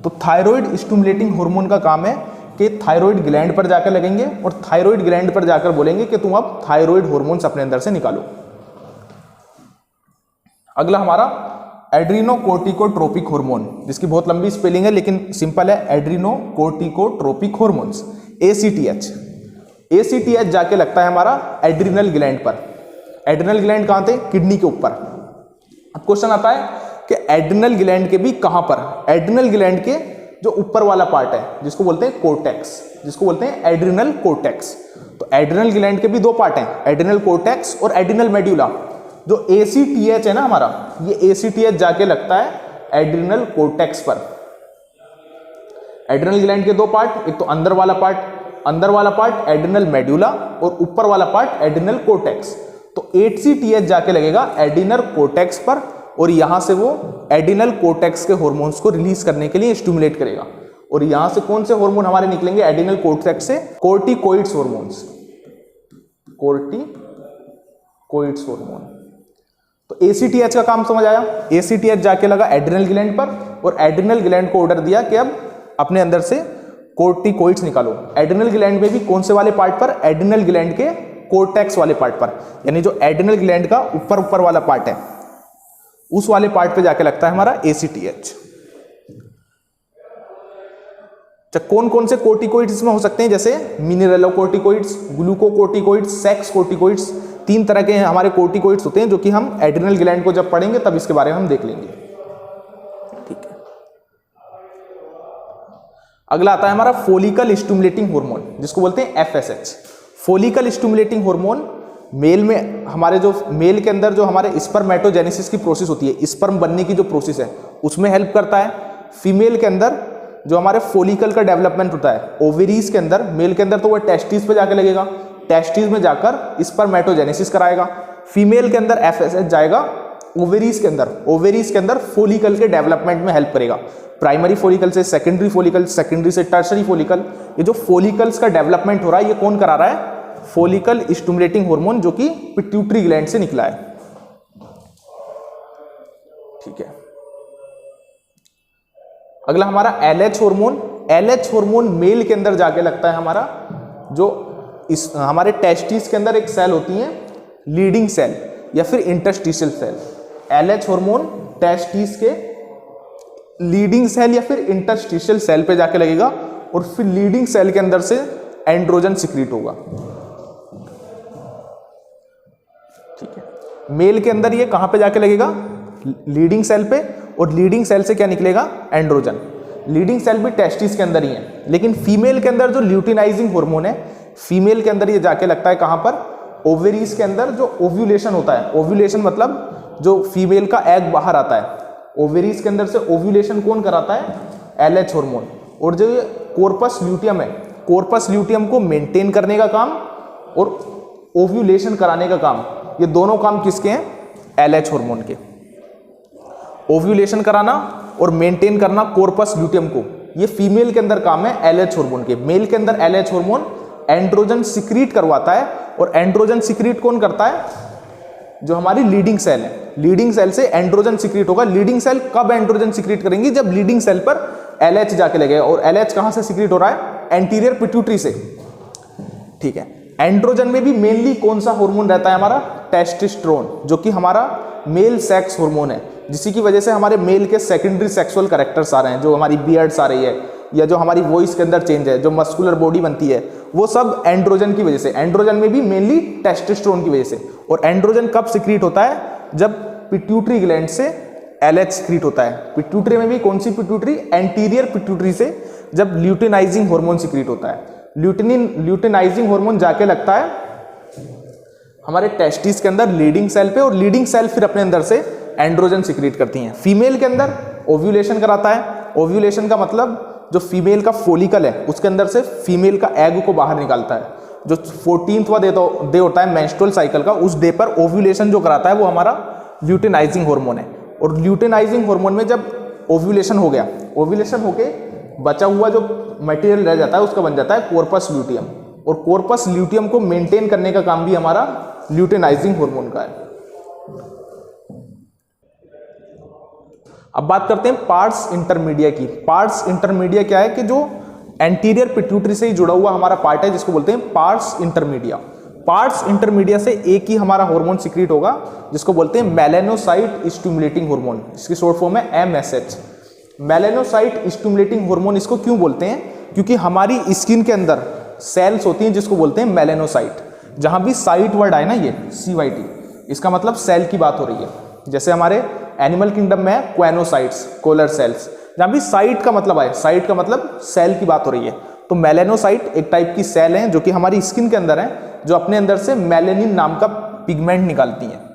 तो थायराइड स्टिमुलेटिंग हार्मोन का काम है कि थायराइड ग्लैंड पर जाकर लगेंगे और थायराइड ग्लैंड पर जाकर बोलेंगे कि तुम अब थायराइड हार्मोन्स अपने अंदर से निकालो। अगला हमारा एड्रीनोकोर्टिकोट्रोपिक हार्मोन, जिसकी बहुत लंबी स्पेलिंग है लेकिन सिंपल है, एड्रीनोकोर्टिकोट्रोपिक हार्मोन्स, ACTH। ACTH जाके लगता है हमारा एड्रिनल ग्लैंड पर। एड्रिनल ग्लैंड कहां थे? किडनी के ऊपर। अब क्वेश्चन आता है कि एड्रिनल ग्लैंड के भी कहां पर? एड्रिनल ग्लैंड के जो ऊपर वाला पार्ट है जिसको बोलते हैं कोर्टेक्स, जिसको बोलते हैं एड्रिनल कोर्टेक्स। तो एड्रिनल ग्लैंड के भी दो पार्ट हैं, एड्रिनल कोर्टेक्स और एड्रिनल मेड्यूला। जो ACTH है ना हमारा, ये ACTH जाके लगता है एड्रिनल कोर्टेक्स पर। एड्रिनल ग्लैंड के दो पार्ट, एक तो अंदर वाला पार्ट एड्रिनल मेड्यूला और ऊपर वाला पार्ट एड्रिनल कोर्टेक्स। तो ACTH जाके लगेगा एड्रिनल कोर्टेक्स पर और यहां से वो एड्रिनल कोर्टेक्स के हार्मोन्स को रिलीज करने के लिए स्टिमुलेट करेगा। और यहां से कौन से हार्मोन हमारे निकलेंगे एड्रिनल कोर्टेक्स से? Corticoids hormones, corticoids hormone. तो ACTH का काम समझ आया। ACTH जाके लगा एड्रिनल ग्लैंड पर और एड्रिनल ग्लैंड को ऑर्डर दिया कि अब अपने अंदर से कोर्टिकोइड्स निकालो। एड्रिनल ग्लैंड में भी कौन से वाले पार्ट पर? एड्रिनल ग्लैंड के कोर्टेक्स वाले पार्ट पर, यानी जो एड्रिनल ग्लैंड का ऊपर वाला पार्ट है उस वाले पार्ट पे जाके लगता है हमारा ACTH। कौन कौन से कोर्टिकोइड्स इसमें हो सकते हैं? जैसे मिनरलोकोर्टिकोइड्स, ग्लूकोकोर्टिकोइड्स, सेक्स कोर्टिकोइड्स। 3 तरह के हमारे कोर्टिकोइड्स होते हैं जो कि हम एड्रिनल ग्लैंड को जब पढ़ेंगे तब इसके बारे में हम देख लेंगे। ठीक है, अगला आता है हमारा फोलिकल स्टिमुलेटिंग हार्मोन, जिसको बोलते हैं FSH। Follicle stimulating hormone mail में, हमारे जो मेल के अंदर जो हमारे स्पर्मेटोजेनेसिस की प्रोसेस होती है, स्पर्म बनने की जो प्रोसेस है उसमें हेल्प करता है। फीमेल के अंदर जो हमारे फोलिकल का डेवलपमेंट होता है, ओवेरीज के अंदर, मेल के अंदर तो वो टेस्टिस पे जाके लगेगा, टेस्टिस में जाकर स्पर्मेटोजेनेसिस कराएगा। फीमेल के अंदर FSH जाएगा ओवेरीज के अंदर, ओवेरीज के अंदर फोलिकल के डेवलपमेंट में हेल्प करेगा। प्राइमरी फोलिकल से सेकेंडरी फोलिकल, सेकेंडरी से टर्सरी फोलिकल। ये जो फोलिकल्स का डेवलपमेंट हो रहा है ये कौन करा रहा है? फोलिकल स्टिमुलेटिंग हार्मोन, जो कि पिट्यूटरी ग्लैंड से निकला है। ठीक है, अगला हमारा LH hormone. LH hormone mail के अंदर जाके लगता है हमारा, जो इस हमारे टेस्टिस के अंदर एक सेल होती है लीडिंग सेल या फिर interstitial cell. LH hormone testis के लीडिंग सेल या फिर इंटरस्टिशियल सेल पे जाके लगेगा और फिर लीडिंग सेल के अंदर से एंड्रोजन सिक्रीट होगा। ठीक है, मेल के अंदर ये कहां पे जाके लगेगा? लीडिंग सेल पे, और लीडिंग सेल से क्या निकलेगा? एंड्रोजन। लीडिंग सेल भी टेस्टिस के अंदर ही है, लेकिन फीमेल के अंदर जो ल्यूटिनाइजिंग हार्मोन है, फीमेल के अंदर ये जाके लगता है कहां पर? ओवेरीज के अंदर। जो ओव्यूलेशन होता है, ओव्यूलेशन मतलब जो फीमेल का एग बाहर आता है, ओवेरीज के अंदर से ओव्यूलेशन कौन कराता है? LH hormone. और जो ये कॉर्पस ल्यूटियम है, कॉर्पस ल्यूटियम को मेंटेन करने का काम और ओव्यूलेशन कराने का काम, ये दोनों काम किसके हैं? LH हार्मोन के। ओव्यूलेशन कराना और मेंटेन करना कॉर्पस ल्यूटियम को, ये फीमेल के अंदर काम है LH हार्मोन के। मेल के अंदर LH हार्मोन एंड्रोजन सिक्रीट करवाता है, और एंड्रोजन सिक्रीट कौन करता है? जो हमारी लीडिंग सेल है, लीडिंग सेल से एंड्रोजन सिक्रीट होगा। लीडिंग सेल कब एंड्रोजन सिक्रीट करेंगी? जब लीडिंग सेल पर LH जाके लगेगा। और LH कहां से सिक्रीट हो रहा है? एंटीरियर पिट्यूटरी से। ठीक है, एंड्रोजन में भी मेनली कौन सा हार्मोन रहता है हमारा? टेस्टोस्टेरोन, जो कि हमारा मेल सेक्स हार्मोन है, जिसी की वजह से हमारे मेल के सेकेंडरी सेक्सुअल कैरेक्टर्स आ रहे हैं, जो हमारी बियर्ड्स आ रही है या जो हमारी वॉइस के अंदर चेंज है, जो मस्कुलर बॉडी बनती है, वो सब एंड्रोजन की वजह से। एंड्रोजन में भी मेनली टेस्टोस्टेरोन की वजह से। और एंड्रोजन कब सिक्रीट होता है? जब पिट्यूटरी ग्लैंड से LH सिक्रीट होता है। पिट्यूटरी में भी कौन सी पिट्यूटरी? एंटीरियर पिट्यूटरी से, जब ल्यूटिनाइजिंग हार्मोन सिक्रीट होता है। ल्यूटिनाइजिंग हार्मोन जाके लगता है हमारे टेस्टिस के अंदर लीडिंग सेल पे, और लीडिंग सेल फिर अपने अंदर से एंड्रोजन सिक्रीट करती हैं। फीमेल के अंदर ओव्यूलेशन कराता है। ओव्यूलेशन का मतलब जो फीमेल का फोलिकल है उसके अंदर से फीमेल का एग को बाहर निकालता है। जो 14वां डे होता है मेंस्ट्रुअल साइकिल का, उस डे पर ओव्यूलेशन जो कराता है वो हमारा ल्यूटेनाइजिंग हार्मोन है। और ल्यूटेनाइजिंग हार्मोन में जब ओव्यूलेशन हो गया, ओव्यूलेशन होके बचा हुआ जो मटेरियल रह जाता है उसका बन जाता है कॉर्पस ल्यूटियम। और कॉर्पस ल्यूटियम को मेंटेन करने का काम भी हमारा ल्यूटेनाइजिंग हार्मोन का है। अब बात करते हैं पार्ट्स इंटरमीडिया की। पार्ट्स इंटरमीडिया क्या है कि जो एंटीरियर पिट्यूटरी से ही जुड़ा हुआ हमारा पार्ट है जिसको बोलते हैं पार्ट्स इंटरमीडिया। पार्ट्स इंटरमीडिया से एक ही हमारा हार्मोन सिक्रीट होगा जिसको बोलते हैं मेलानोसाइट स्टिमुलेटिंग हार्मोन। इसकी शॉर्ट फॉर्म है MSH। मेलानोसाइट स्टिमुलेटिंग हार्मोन इसको क्यों बोलते हैं? क्योंकि हमारी स्किन के अंदर सेल्स होती हैं जिसको बोलते हैं मेलानोसाइट। जहां भी साइट वर्ड आए ना, ये CYT, इसका मतलब सेल की बात हो रही है। जैसे हमारे एनिमल किंगडम में है क्वेनोसाइट्स, कोलर सेल्स। जहां भी साइट का मतलब आए, साइट का मतलब सेल की बात हो रही है, तो मेलानोसाइट एक टाइप की सेल है जो कि हमारी स्किन के अंदर है, जो अपने अंदर से मेलेनिन नाम का पिगमेंट निकालती हैं।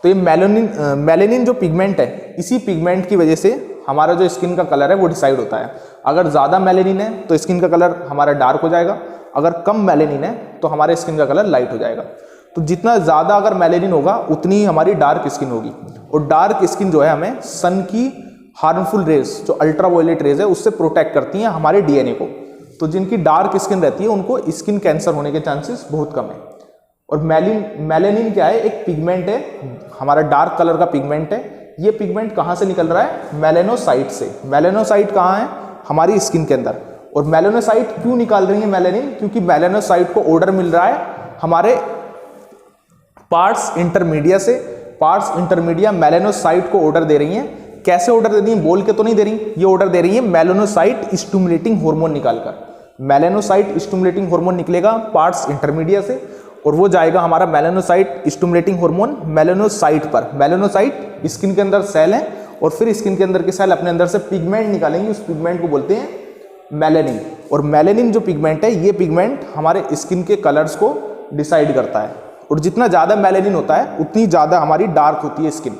तो ये मेलेनिन जो पिगमेंट है, इसी पिगमेंट की वजह से हमारा जो स्किन का कलर है वो डिसाइड होता है। अगर ज़्यादा मेलेनिन है तो स्किन का कलर हमारा डार्क हो जाएगा, अगर कम मेलेनिन है तो हमारे स्किन का कलर लाइट हो जाएगा। तो जितना ज़्यादा अगर मेलेनिन होगा उतनी ही हमारी डार्क स्किन होगी। और डार्क स्किन जो है हमें सन की हार्मफुल रेज, जो अल्ट्रावायलेट रेज है, उससे प्रोटेक्ट करती हैं हमारे DNA को। तो जिनकी डार्क स्किन रहती है उनको स्किन कैंसर होने के चांसेस बहुत कम है। और मेलेनिन क्या है? एक पिगमेंट है, हमारा डार्क कलर का पिगमेंट है। ये पिगमेंट कहाँ से निकल रहा है? मेलानोसाइट से। मेलानोसाइट कहाँ है? हमारी स्किन के अंदर। और मेलानोसाइट क्यों निकाल रही है मेलेनिन? क्योंकि मेलानोसाइट को ऑर्डर मिल रहा है हमारे पार्ट्स इंटरमीडिया से। पार्ट्स इंटरमीडिया मेलानोसाइट को ऑर्डर दे रही हैं। कैसे ऑर्डर दे रही हैं? बोल के तो नहीं दे रही, ये ऑर्डर दे रही है मेलानोसाइट स्टिमुलेटिंग हार्मोन निकालकर। मेलानोसाइट स्टिमुलेटिंग हार्मोन निकलेगा पार्ट्स इंटरमीडिया से और वो जाएगा हमारा मेलानोसाइट स्टिमुलेटिंग हार्मोन मेलानोसाइट पर। मेलानोसाइट स्किन के अंदर सेल है और फिर स्किन के अंदर के सेल अपने अंदर से पिगमेंट निकालेंगे, उस पिगमेंट को बोलते हैं मेलेनिन। और मेलेनिन जो पिगमेंट है, ये पिगमेंट हमारे स्किन के कलर्स को डिसाइड करता है। और जितना ज़्यादा मेलेनिन होता है उतनी ज़्यादा हमारी डार्क होती है स्किन।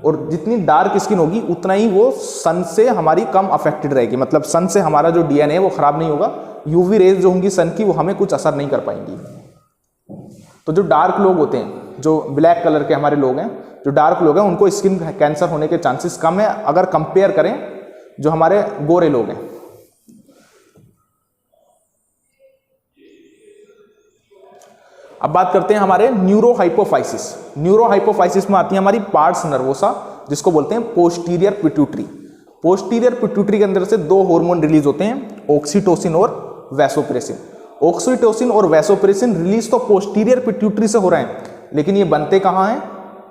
और जितनी डार्क स्किन होगी उतना ही वो सन से हमारी कम अफेक्टेड रहेगी। मतलब सन से हमारा जो DNA है वो खराब नहीं होगा। UV रेज जो होंगी सन की वो हमें कुछ असर नहीं कर पाएंगी। तो जो डार्क लोग होते हैं, जो ब्लैक कलर के हमारे लोग हैं, जो डार्क लोग हैं, उनको स्किन कैंसर होने के चांसेस कम है अगर कंपेयर करें जो हमारे गोरे लोग हैं। अब बात करते हैं हमारे न्यूरोहाइपोफाइसिस। न्यूरोहाइपोफाइसिस में आती है हमारी पार्ट्स नर्वोसा, जिसको बोलते हैं पोस्टीरियर पिट्यूटरी। पोस्टीरियर पिट्यूटरी के अंदर से दो हार्मोन रिलीज होते हैं, ऑक्सीटोसिन और वैसोप्रेसिन। ऑक्सीटोसिन और वैसोप्रेसिन रिलीज तो पोस्टीरियर पिट्यूटरी से हो रहे हैं, लेकिन ये बनते कहाँ हैं?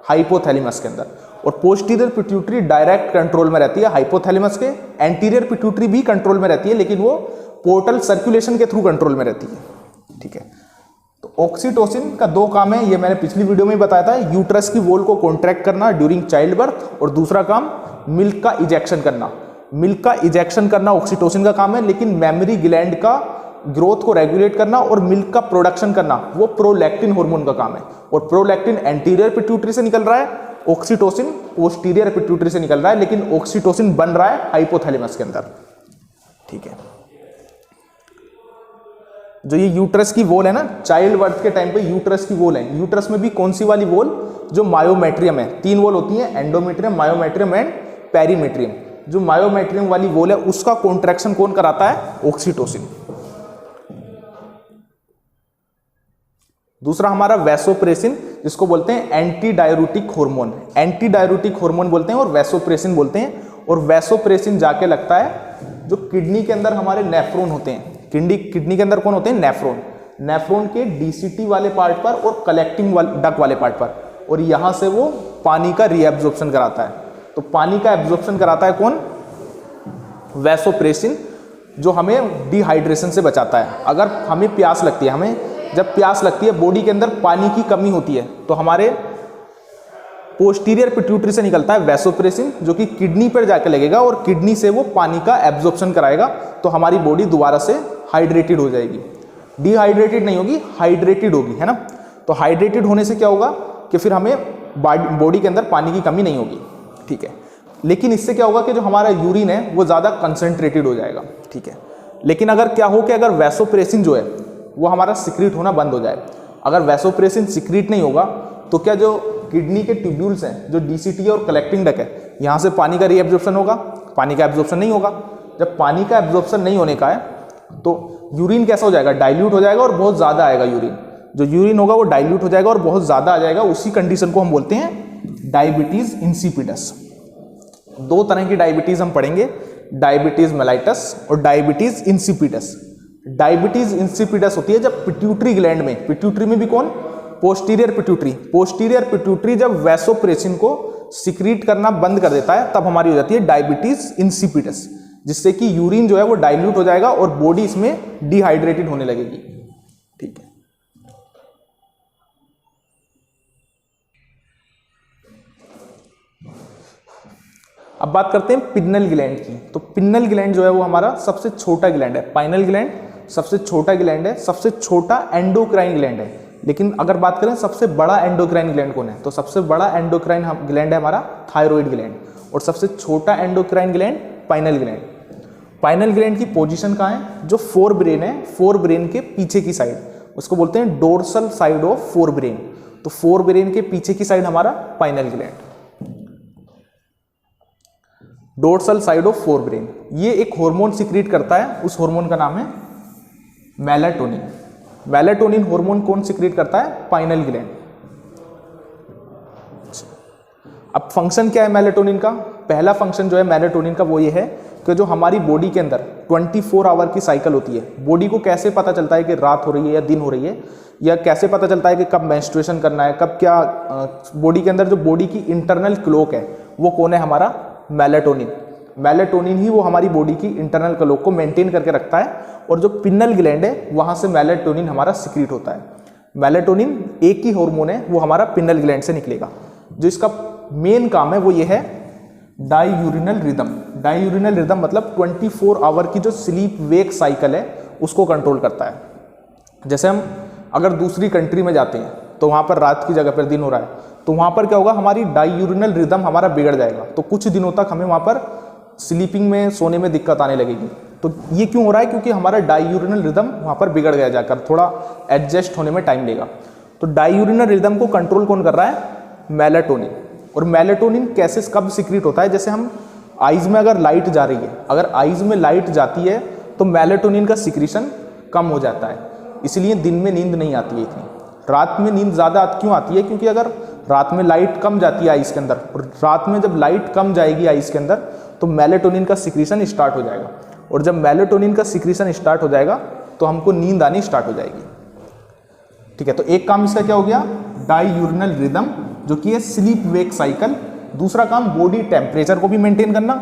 हाइपोथैलेमस के अंदर। और पोस्टीरियर पिट्यूटरी डायरेक्ट कंट्रोल में रहती है हाइपोथैलेमस के। एंटीरियर पिट्यूटरी भी कंट्रोल में रहती है, लेकिन वो पोर्टल सर्कुलेशन के थ्रू कंट्रोल में रहती है। ठीक है, तो ऑक्सीटोसिन का दो काम है, ये मैंने पिछली वीडियो में बताया था। यूट्रस की वॉल को कॉन्ट्रैक्ट करना ड्यूरिंग चाइल्ड बर्थ, और दूसरा काम मिल्क का इजेक्शन करना। मिल्क का इजेक्शन करना ऑक्सीटोसिन का काम है, लेकिन मेमोरी ग्लैंड का ग्रोथ को रेगुलेट करना और मिल्क का प्रोडक्शन करना वो प्रोलैक्टिन हार्मोन का काम है। और प्रोलैक्टिन एंटीरियर पिट्यूटरी से निकल रहा है, ऑक्सीटोसिन पोस्टीरियर पिट्यूटरी से निकल रहा है, लेकिन ऑक्सीटोसिन बन रहा है हाइपोथैलेमस के अंदर। ठीक है, जो ये यूट्रस की वॉल है ना, चाइल्ड बर्थ के टाइम पे यूट्रस की वॉल है। यूट्रस में भी कौन सी वाली वॉल? जो मायोमेट्रियम है। तीन वॉल होती है, एंडोमेट्रियम, मायोमेट्रियम एंड पेरीमेट्रियम। जो मायोमेट्रियम वाली वॉल है उसका कॉन्ट्रैक्शन कौन कराता है? ऑक्सीटोसिन। दूसरा हमारा वैसोप्रेसिन, जिसको बोलते हैं anti diuretic hormone. Anti diuretic hormone बोलते हैं और वैसोप्रेसिन बोलते हैं। और वैसोप्रेसिन जाके लगता है जो किडनी के अंदर हमारे नेफ्रॉन होते हैं। किडनी के अंदर कौन होते हैं? नेफ्रॉन। नेफ्रॉन के DCT वाले पार्ट पर और कलेक्टिंग डक्ट वाले पार्ट पर, और यहां से वो पानी का रीएब्जॉर्प्शन कराता है। तो पानी का एब्जॉर्प्शन कराता है कौन? वैसोप्रेसिन, जो हमें डिहाइड्रेशन से बचाता है। अगर हमें प्यास लगती है, हमें जब प्यास लगती है, बॉडी के अंदर पानी की कमी होती है, तो हमारे पोस्टीरियर पिट्यूटरी से निकलता है वैसोप्रेसिन, जो कि किडनी पर जाकर लगेगा और किडनी से वो पानी का एब्जॉर्प्शन कराएगा। तो हमारी बॉडी दोबारा से हाइड्रेटेड हो जाएगी। डिहाइड्रेटेड नहीं होगी, हाइड्रेटेड होगी, है ना। तो हाइड्रेटेड होने से क्या होगा कि फिर हमें बॉडी के अंदर पानी की कमी नहीं होगी। ठीक है, लेकिन इससे क्या होगा कि जो हमारा यूरिन है वो ज़्यादा कंसंट्रेटेड हो जाएगा, ठीक है। लेकिन अगर क्या हो कि अगर वैसोप्रेसिन जो है वो हमारा सिक्रीट होना बंद हो जाए, अगर वैसोप्रेसिन सिक्रीट नहीं होगा तो क्या जो किडनी के ट्यूब्यूल्स हैं, जो डीसीटी और कलेक्टिंग डक्ट है, यहाँ से पानी का रीएब्जॉर्प्शन होगा, पानी का एब्जॉर्प्शन नहीं होगा। जब पानी का एब्जॉर्प्शन नहीं होने का है तो यूरिन कैसा हो जाएगा, डाइल्यूट हो जाएगा और बहुत ज़्यादा आएगा यूरिन। जो यूरिन होगा वो डाइल्यूट हो जाएगा और बहुत ज़्यादा आ जाएगा। उसी कंडीशन को हम बोलते हैं डायबिटीज़ इंसिपिडस। दो तरह की डायबिटीज़ हम पढ़ेंगे, डायबिटीज़ मेलाइटस और डायबिटीज़ इंसिपिडस। डायबिटीज़ इंसिपिडस होती है जब पिट्यूटरी ग्लैंड में, पिट्यूटरी में भी कौन, पोस्टीरियर पिट्यूटरी, पोस्टीरियर पिट्यूटरी जब वैसोप्रेसिन को सिक्रीट करना बंद कर देता है तब हमारी हो जाती है डायबिटीज़ इंसिपिडस, जिससे कि यूरिन जो है वो डाइल्यूट हो जाएगा और बॉडी इसमें डिहाइड्रेटेड होने लगेगी, ठीक है। अब बात करते हैं पिन्नल ग्लैंड की। तो पिन्नल ग्लैंड जो है वो हमारा सबसे छोटा ग्लैंड है, पाइनल ग्लैंड सबसे छोटा ग्लैंड है, सबसे छोटा एंडोक्राइन ग्लैंड है। लेकिन अगर बात करें सबसे बड़ा एंडोक्राइन ग्लैंड कौन है, तो सबसे बड़ा एंडोक्राइन ग्लैंड है हमारा थायराइड ग्लैंड, और सबसे छोटा endocrine gland pineal gland. Pineal gland की पोजीशन कहाँ है, जो फोर ब्रेन है, फोर ब्रेन के पीछे की साइड, उसको बोलते हैं dorsal side of fore brain. तो फोर ब्रेन के पीछे की साइड हमारा pineal gland, dorsal side of fore brain. ये एक हार्मोन सिक्रीट करता है, उस हार्मोन का नाम है मेलाटोनिन। मेलाटोनिन हार्मोन कौन सिक्रीट करता है, पाइनल ग्लैंड। अब फंक्शन क्या है मेलाटोनिन का, पहला फंक्शन जो है मेलाटोनिन का वो ये है कि जो हमारी बॉडी के अंदर 24 आवर की साइकिल होती है, बॉडी को कैसे पता चलता है कि रात हो रही है या दिन हो रही है, या कैसे पता चलता है कि कब मेंस्ट्रुएशन करना है, कब क्या, बॉडी के अंदर जो बॉडी की इंटरनल क्लॉक है वो कौन है, हमारा मेलाटोनिन। मेलाटोनिन ही वो हमारी बॉडी की इंटरनल क्लॉक को मेंटेन करके रखता है, और जो पिन्नल ग्लैंड है वहाँ से मेलाटोनिन हमारा सिक्रीट होता है। मेलाटोनिन एक ही हार्मोन है, वो हमारा पिन्नल ग्लैंड से निकलेगा। जो इसका मेन काम है वो ये है डाईयूरिनल रिदम। डाईयूरिनल रिदम मतलब 24 आवर की जो स्लीप वेक साइकिल है उसको कंट्रोल करता है। जैसे हम अगर दूसरी कंट्री में जाते हैं तो वहाँ पर रात की जगह पर दिन हो रहा है, तो वहाँ पर क्या होगा, हमारी डाईयूरिनल रिदम हमारा बिगड़ जाएगा, तो कुछ दिनों तक हमें वहाँ पर स्लीपिंग में, सोने में दिक्कत आने लगेगी। तो ये क्यों हो रहा है, क्योंकि हमारा डाईयूरिनल रिदम वहाँ पर बिगड़ गया, जाकर थोड़ा एडजस्ट होने में टाइम लेगा। तो डाईयूरिनल रिदम को कंट्रोल कौन कर रहा है, मेलाटोनिन। और मेलाटोनिन कैसे, कब सिक्रीट होता है, जैसे हम आइज़ में अगर लाइट जा रही है, अगर आइज़ में लाइट जाती है तो मेलाटोनिन का सिक्रीशन कम हो जाता है, इसलिए दिन में नींद नहीं आती है इतनी। रात में नींद ज़्यादा क्यों आती है, क्योंकि अगर रात में लाइट कम जाती है आइज़ के अंदर, और रात में जब लाइट कम जाएगी आइज़ के अंदर तो मेलाटोनिन का सिक्रीशन स्टार्ट हो जाएगा, और जब मेलाटोनिन का सिक्रीशन स्टार्ट हो जाएगा तो हमको नींद आनी स्टार्ट हो जाएगी, ठीक है। तो एक काम इसका क्या हो गया, डाईयूरिनल रिदम जो कि है स्लीप वेक साइकिल। दूसरा काम बॉडी टेम्परेचर को भी मेंटेन करना।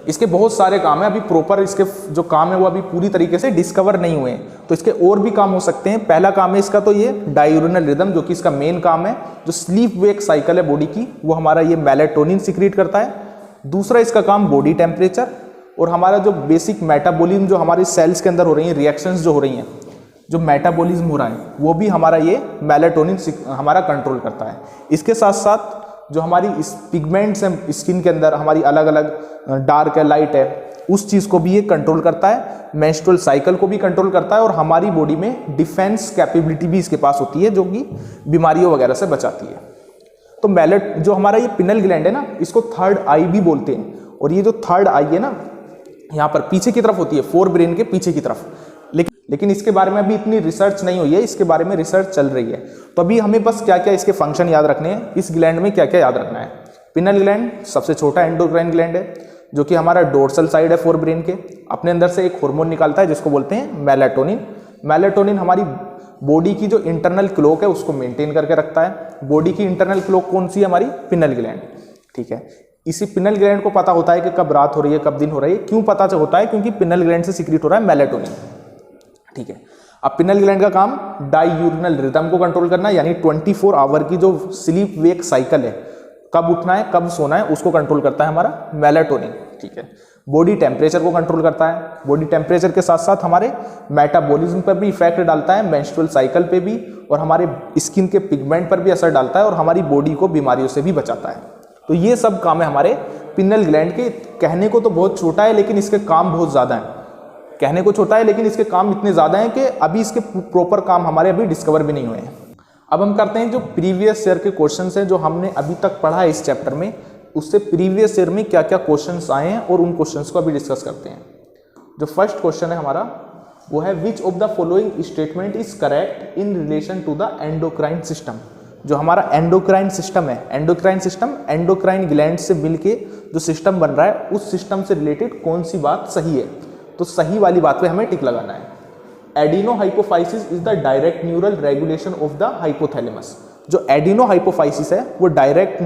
इसके बहुत सारे काम है, अभी प्रॉपर इसके जो काम है वो अभी पूरी तरीके से डिस्कवर नहीं हुए हैं, तो इसके और भी काम हो सकते हैं। पहला काम है इसका तो ये डाईयूरिनल रिदम, जो कि इसका मेन काम है, जो स्लीप वेक साइकिल है बॉडी की, वो हमारा ये मेलाटोनिन सिक्रीट करता है। दूसरा इसका काम बॉडी टेम्परेचर, और हमारा जो बेसिक मेटाबॉलिज्म जो हमारी सेल्स के अंदर हो रही है, रिएक्शंस जो हो रही हैं, जो मेटाबॉलिज्म हो रहा है वो भी हमारा ये मेलाटोनिन हमारा कंट्रोल करता है। इसके साथ साथ जो हमारी पिगमेंट्स हैं स्किन के अंदर, हमारी अलग अलग डार्क है, लाइट है, उस चीज़ को भी ये कंट्रोल करता है, मेंस्ट्रुअल साइकिल को भी कंट्रोल करता है, और हमारी बॉडी में डिफेंस कैपेबिलिटी भी इसके पास होती है जो कि बीमारियों वगैरह से बचाती है। तो जो हमारा ये पिनल ग्लैंड है ना, इसको थर्ड आई भी बोलते हैं, और ये जो थर्ड आई है ना यहाँ पर पीछे की तरफ होती है, फोर ब्रेन के पीछे की तरफ, लेकिन इसके बारे में अभी इतनी रिसर्च नहीं हुई है, इसके बारे में रिसर्च चल रही है। तो अभी हमें बस क्या क्या इसके फंक्शन याद रखने हैं, इस ग्लैंड में क्या क्या याद रखना है। पिनल ग्लैंड सबसे छोटा एंडोक्राइन ग्लैंड है, जो कि हमारा डोर्सल साइड है फोर ब्रेन के, अपने अंदर से एक हार्मोन निकालता है जिसको बोलते हैं मेलाटोनिन। मेलाटोनिन हमारी बॉडी की जो इंटरनल क्लॉक है उसको मेंटेन करके रखता है। बॉडी की इंटरनल क्लॉक कौन सी है, हमारी पिनल ग्लैंड, ठीक है। इसी पिनल ग्लैंड को पता होता है कि कब रात हो रही है, कब दिन हो रही है। क्यों पता होता है, क्योंकि पिनल ग्लैंड से सिक्रीट हो रहा है मेलाटोनिन, ठीक है। अब पिनल ग्लैंड का काम डाईयूरिनल रिदम को कंट्रोल करना, यानी 24 आवर की जो स्लीप वेक साइकिल है, कब उठना है कब सोना है, उसको कंट्रोल करता है हमारा मेलाटोनिन, ठीक है। बॉडी टेम्परेचर को कंट्रोल करता है, बॉडी टेम्परेचर के साथ साथ हमारे मेटाबॉलिज्म पर भी इफेक्ट डालता है, मेंस्ट्रुअल साइकिल पे भी, और हमारे स्किन के पिगमेंट पर भी असर डालता है, और हमारी बॉडी को बीमारियों से भी बचाता है। तो ये सब काम है हमारे पिनल ग्लैंड के, कहने को तो बहुत छोटा है लेकिन इसके काम बहुत ज़्यादा हैं। कहने को छोटा है लेकिन इसके काम इतने ज़्यादा हैं कि अभी इसके प्रॉपर काम हमारे अभी डिस्कवर भी नहीं हुए हैं। अब हम करते हैं जो प्रीवियस ईयर के क्वेश्चंस हैं जो हमने अभी तक पढ़ा है इस चैप्टर में, उससे प्रीवियस ईयर में क्या क्या क्वेश्चंस आए हैं और उन क्वेश्चंस को अभी डिस्कस करते हैं। जो फर्स्ट क्वेश्चन है हमारा वो है which of the following statement is correct in relation to the endocrine system. जो हमारा एंडोक्राइन सिस्टम है, एंडोक्राइन सिस्टम एंडोक्राइन ग्लैंड से मिलके जो सिस्टम बन रहा है उस सिस्टम से रिलेटेड कौन सी बात सही है, तो सही वाली बात पे हमें टिक लगाना है। Adenohypophysis is the direct neural regulation of the hypothalamus. जो एडिनोहाइपोफाइसिस है वो डायरेक्ट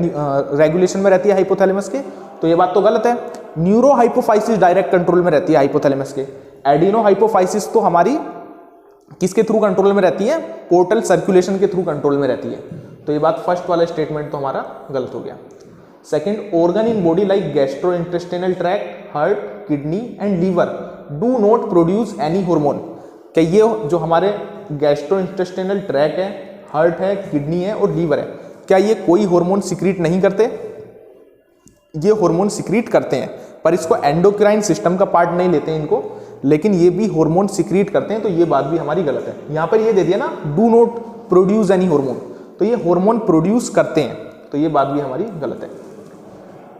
रेगुलेशन में रहती है हाइपोथैलेमस के, तो ये बात तो गलत है। न्यूरोहाइपोफाइसिस डायरेक्ट कंट्रोल में रहती है हाइपोथैलेमस के। एडिनोहाइपोफाइसिस तो हमारी किसके थ्रू कंट्रोल में रहती है, पोर्टल सर्कुलेशन के थ्रू कंट्रोल में रहती है, तो ये बात फर्स्ट वाला स्टेटमेंट तो हमारा गलत हो गया। Second, organ in body like gastrointestinal tract, heart, kidney and liver do not produce any hormone. क्या ये जो हमारे गैस्ट्रोइंटेस्टाइनल ट्रैक्ट है, हार्ट है, किडनी है और लीवर है, क्या ये कोई हार्मोन सिक्रीट नहीं करते? ये हार्मोन सिक्रीट करते हैं, पर इसको एंडोक्राइन सिस्टम का पार्ट नहीं लेते हैं इनको, लेकिन ये भी हार्मोन सिक्रीट करते हैं, तो ये बात भी हमारी गलत है। यहाँ पर ये दे दिया ना do not produce any hormone, तो ये हार्मोन प्रोड्यूस करते हैं, तो ये बात भी हमारी गलत है।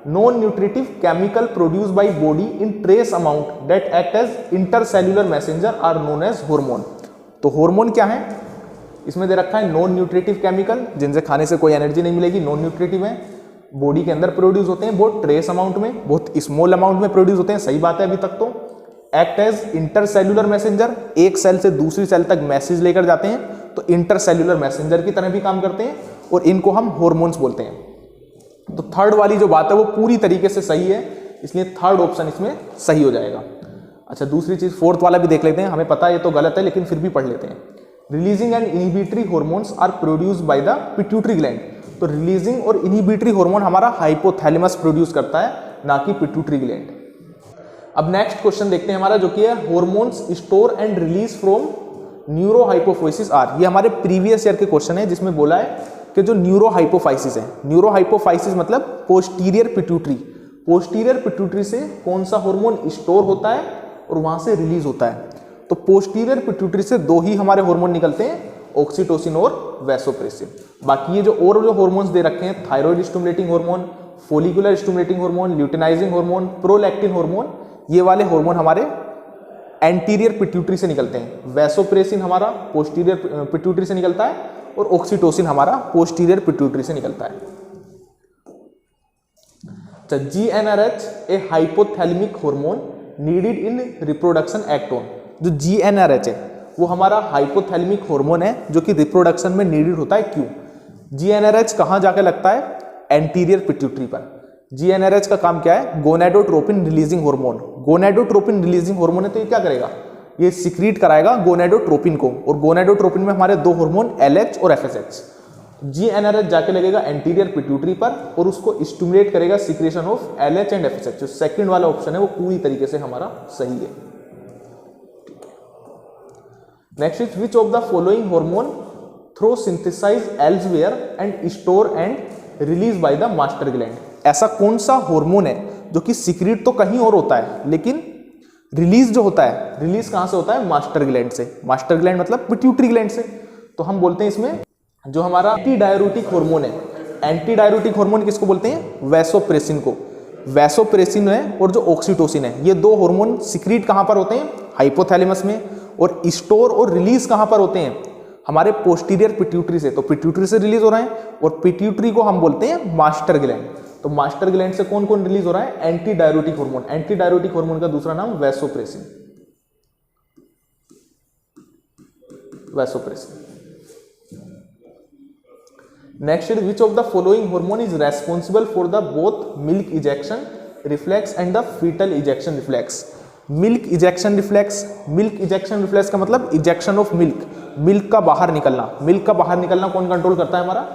Non nutritive chemical produce by body in trace amount that act as intercellular messenger are known as hormone. तो हार्मोन क्या है, इसमें दे रखा है नॉन न्यूट्रिटिव केमिकल जिनसे खाने से कोई एनर्जी नहीं मिलेगी, नॉन न्यूट्रिटिव है, बॉडी के अंदर प्रोड्यूस होते हैं, बहुत ट्रेस अमाउंट में, बहुत स्मॉल अमाउंट में प्रोड्यूस होते हैं, सही बात है अभी तक तो। एक्ट एज इंटरसेल्युलर मैसेंजर, एक सेल से दूसरी सेल तक मैसेज लेकर जाते हैं, तो इंटरसेल्युलर मैसेंजर की तरह भी काम करते हैं, और इनको हम हार्मोन्स बोलते हैं। तो थर्ड वाली जो बात है वो पूरी तरीके से सही है, इसलिए थर्ड ऑप्शन इसमें सही हो जाएगा। अच्छा, दूसरी चीज फोर्थ वाला भी देख लेते हैं, हमें पता है ये तो गलत है लेकिन फिर भी पढ़ लेते हैं। Releasing and inhibitory hormones are produced by the pituitary gland. तो रिलीजिंग और इनहिबिटरी हार्मोन हमारा हाइपोथैलेमस प्रोड्यूस करता है, ना कि पिट्यूटरी ग्लैंड। अब नेक्स्ट क्वेश्चन देखते हैं हमारा, जो कि है hormones store and release from neurohypophysis are. ये हमारे प्रीवियस ईयर के क्वेश्चन है जिसमें बोला है कि जो न्यूरोहाइपोफाइसिस है, न्यूरोहाइपोफाइसिस मतलब पोस्टीरियर पिट्यूटरी, पोस्टीरियर पिट्यूटरी से कौन सा हार्मोन स्टोर होता है और वहां से रिलीज होता है। तो पोस्टीरियर पिट्यूटरी से दो ही हमारे हार्मोन निकलते हैं, ऑक्सीटोसिन और वैसोप्रेसिन। बाकी ये जो और जो हार्मोन्स दे रखे हैं, thyroid stimulating hormone, follicular stimulating hormone, luteinizing hormone, prolactin hormone, ये वाले हार्मोन हमारे एंटीरियर पिट्यूटरी से निकलते हैं। वैसोप्रेसिन हमारा पोस्टीरियर पिट्यूटरी से निकलता है और ऑक्सीटोसिन हमारा पोस्टीरियर पिट्यूटरी से निकलता है। GnRH A hypothalamic hormone needed in reproduction act on. जो GnRH है वो हमारा हाइपोथैलेमिक हार्मोन है जो कि रिप्रोडक्शन में नीडेड होता है। क्यों? GnRH कहाँ जाके लगता है? एंटीरियर पिट्यूटरी पर। GnRH का काम क्या है? Gonadotropin releasing hormone. Gonadotropin releasing hormone है तो ये क्या करेगा? ये सिक्रीट कराएगा गोनेडोट्रोपिन को, और गोनेडोट्रोपिन में हमारे दो हार्मोन LH और FSH। GnRH जाके लगेगा एंटीरियर पिट्यूटरी पर और उसको स्टिमुलेट करेगा secretion of LH and FSH। जो सेकंड वाला ऑप्शन है वो पूरी तरीके से हमारा सही है। Next is which of the following hormone through synthesize elsewhere and store and release by the master gland. ऐसा कौन सा हार्मोन है जो कि सिक्रीट तो कहीं और होता है लेकिन रिलीज जो होता है, रिलीज कहां से होता है? मास्टर ग्लैंड से। मास्टर ग्लैंड मतलब पिट्यूटरी ग्लैंड से। तो हम बोलते हैं इसमें जो हमारा एंटी डाययूरेटिक हार्मोन है, एंटी डाययूरेटिक हार्मोन किसको बोलते हैं? वैसोप्रेसिन को। वैसोप्रेसिन है और जो ऑक्सीटोसिन है, ये दो हार्मोन सिक्रीट कहां पर होते हैं? हाइपोथैलेमस में। और स्टोर और रिलीज कहां पर होते हैं? हमारे पोस्टीरियर पिट्यूटरी से। तो पिट्यूटरी से रिलीज हो रहा है और पिट्यूटरी को हम बोलते हैं मास्टर ग्लैंड। तो मास्टर ग्लैंड से कौन कौन रिलीज हो रहा है? Anti diuretic hormone. Anti diuretic hormone का दूसरा नाम vasopressin. Vasopressin. Next is which of the following hormone is responsible for the both milk ejection reflex and the foetal ejection reflex. Milk ejection reflex, milk ejection reflex का मतलब ejection of milk, milk का बाहर निकलना। Milk का बाहर निकलना कौन control करता है? हमारा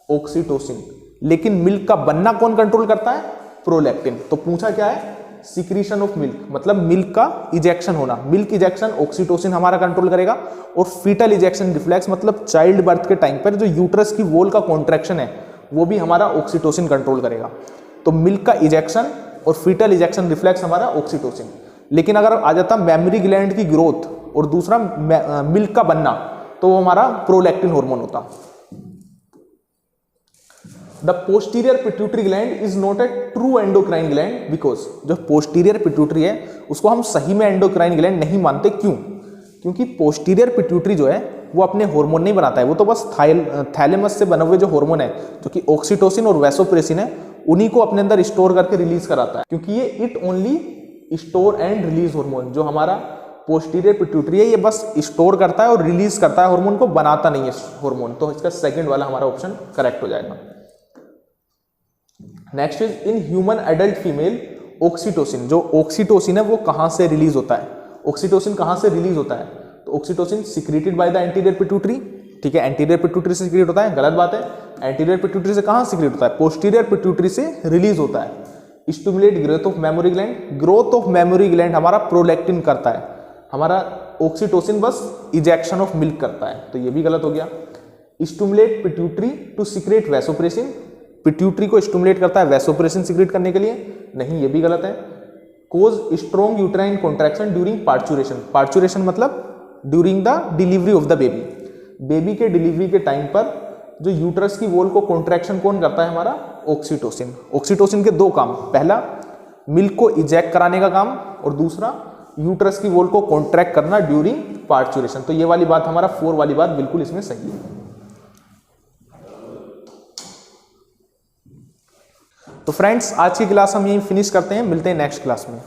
ऑक्सीटोसिन। लेकिन मिल्क का बनना कौन कंट्रोल करता है? प्रोलैक्टिन। तो पूछा क्या है? सिक्रीशन ऑफ मिल्क, मतलब मिल्क का इजेक्शन होना। मिल्क इजेक्शन ऑक्सीटोसिन हमारा कंट्रोल करेगा। और फीटल इजेक्शन रिफ्लेक्स मतलब चाइल्ड बर्थ के टाइम पर जो यूट्रस की वॉल का कॉन्ट्रैक्शन है वो भी हमारा ऑक्सीटोसिन कंट्रोल करेगा। तो मिल्क का इजेक्शन और फीटल इजेक्शन रिफ्लेक्स हमारा ऑक्सीटोसिन। लेकिन अगर आ जाता मेमोरी ग्लैंड की ग्रोथ और दूसरा मिल्क का बनना, तो वो हमारा प्रोलैक्टिन हार्मोन होता। The posterior pituitary gland is not a true endocrine gland because जो पोस्टीरियर पिट्यूटरी है उसको हम सही में एंडोक्राइन ग्लैंड नहीं मानते। क्यों? क्योंकि पोस्टीरियर पिट्यूटरी जो है वो अपने हार्मोन नहीं बनाता है, वो तो बस थैलेमस से बने हुए जो हार्मोन है जो कि ऑक्सीटोसिन और वैसोप्रेसिन है उन्हीं को अपने अंदर स्टोर करके रिलीज कराता है। क्योंकि ये it only store and release hormone, जो हमारा पोस्टीरियर पिट्यूटरी है ये बस स्टोर करता है और रिलीज करता है हार्मोन को, बनाता नहीं है हार्मोन। तो इसका सेकंड वाला हमारा ऑप्शन करेक्ट हो जाएगा। Next is in human adult female oxytocin, जो ऑक्सीटोसिन है वो कहां से रिलीज होता है? ऑक्सीटोसिन कहां से रिलीज होता है? तो oxytocin secreted by the anterior pituitary. ठीक है, एंटीरियर पिट्यूटरी से सिक्रेट होता है, गलत बात है। एंटीरियर पिट्यूटरी से कहां सिक्रेट होता है? पोस्टीरियर पिट्यूटरी से रिलीज होता है। Stimulate growth of memory gland, growth of memory gland हमारा प्रोलैक्टिन करता है, हमारा ऑक्सीटोसिन बस इजेक्शन ऑफ मिल्क करता है, तो ये भी गलत हो गया। Stimulate pituitary to secrete vasopressin, pituitary को स्टिमुलेट करता है वैसोप्रेसिन सिक्रेट करने के लिए, नहीं ये भी गलत है। Cause strong uterine contraction during parturition, parturition मतलब during the delivery of the baby, baby के डिलीवरी के टाइम पर जो यूट्रस की वॉल को कॉन्ट्रैक्शन कौन करता है? हमारा ऑक्सीटोसिन। ऑक्सीटोसिन के दो काम, पहला मिल्क को इजेक्ट कराने का काम और दूसरा यूट्रस की वॉल को कॉन्ट्रैक्ट करना ड्यूरिंग पार्चुरेशन। तो ये वाली बात हमारा 4 वाली बात बिल्कुल इसमें सही है। तो फ्रेंड्स आज की क्लास हम यहीं फिनिश करते हैं, मिलते हैं नेक्स्ट क्लास में।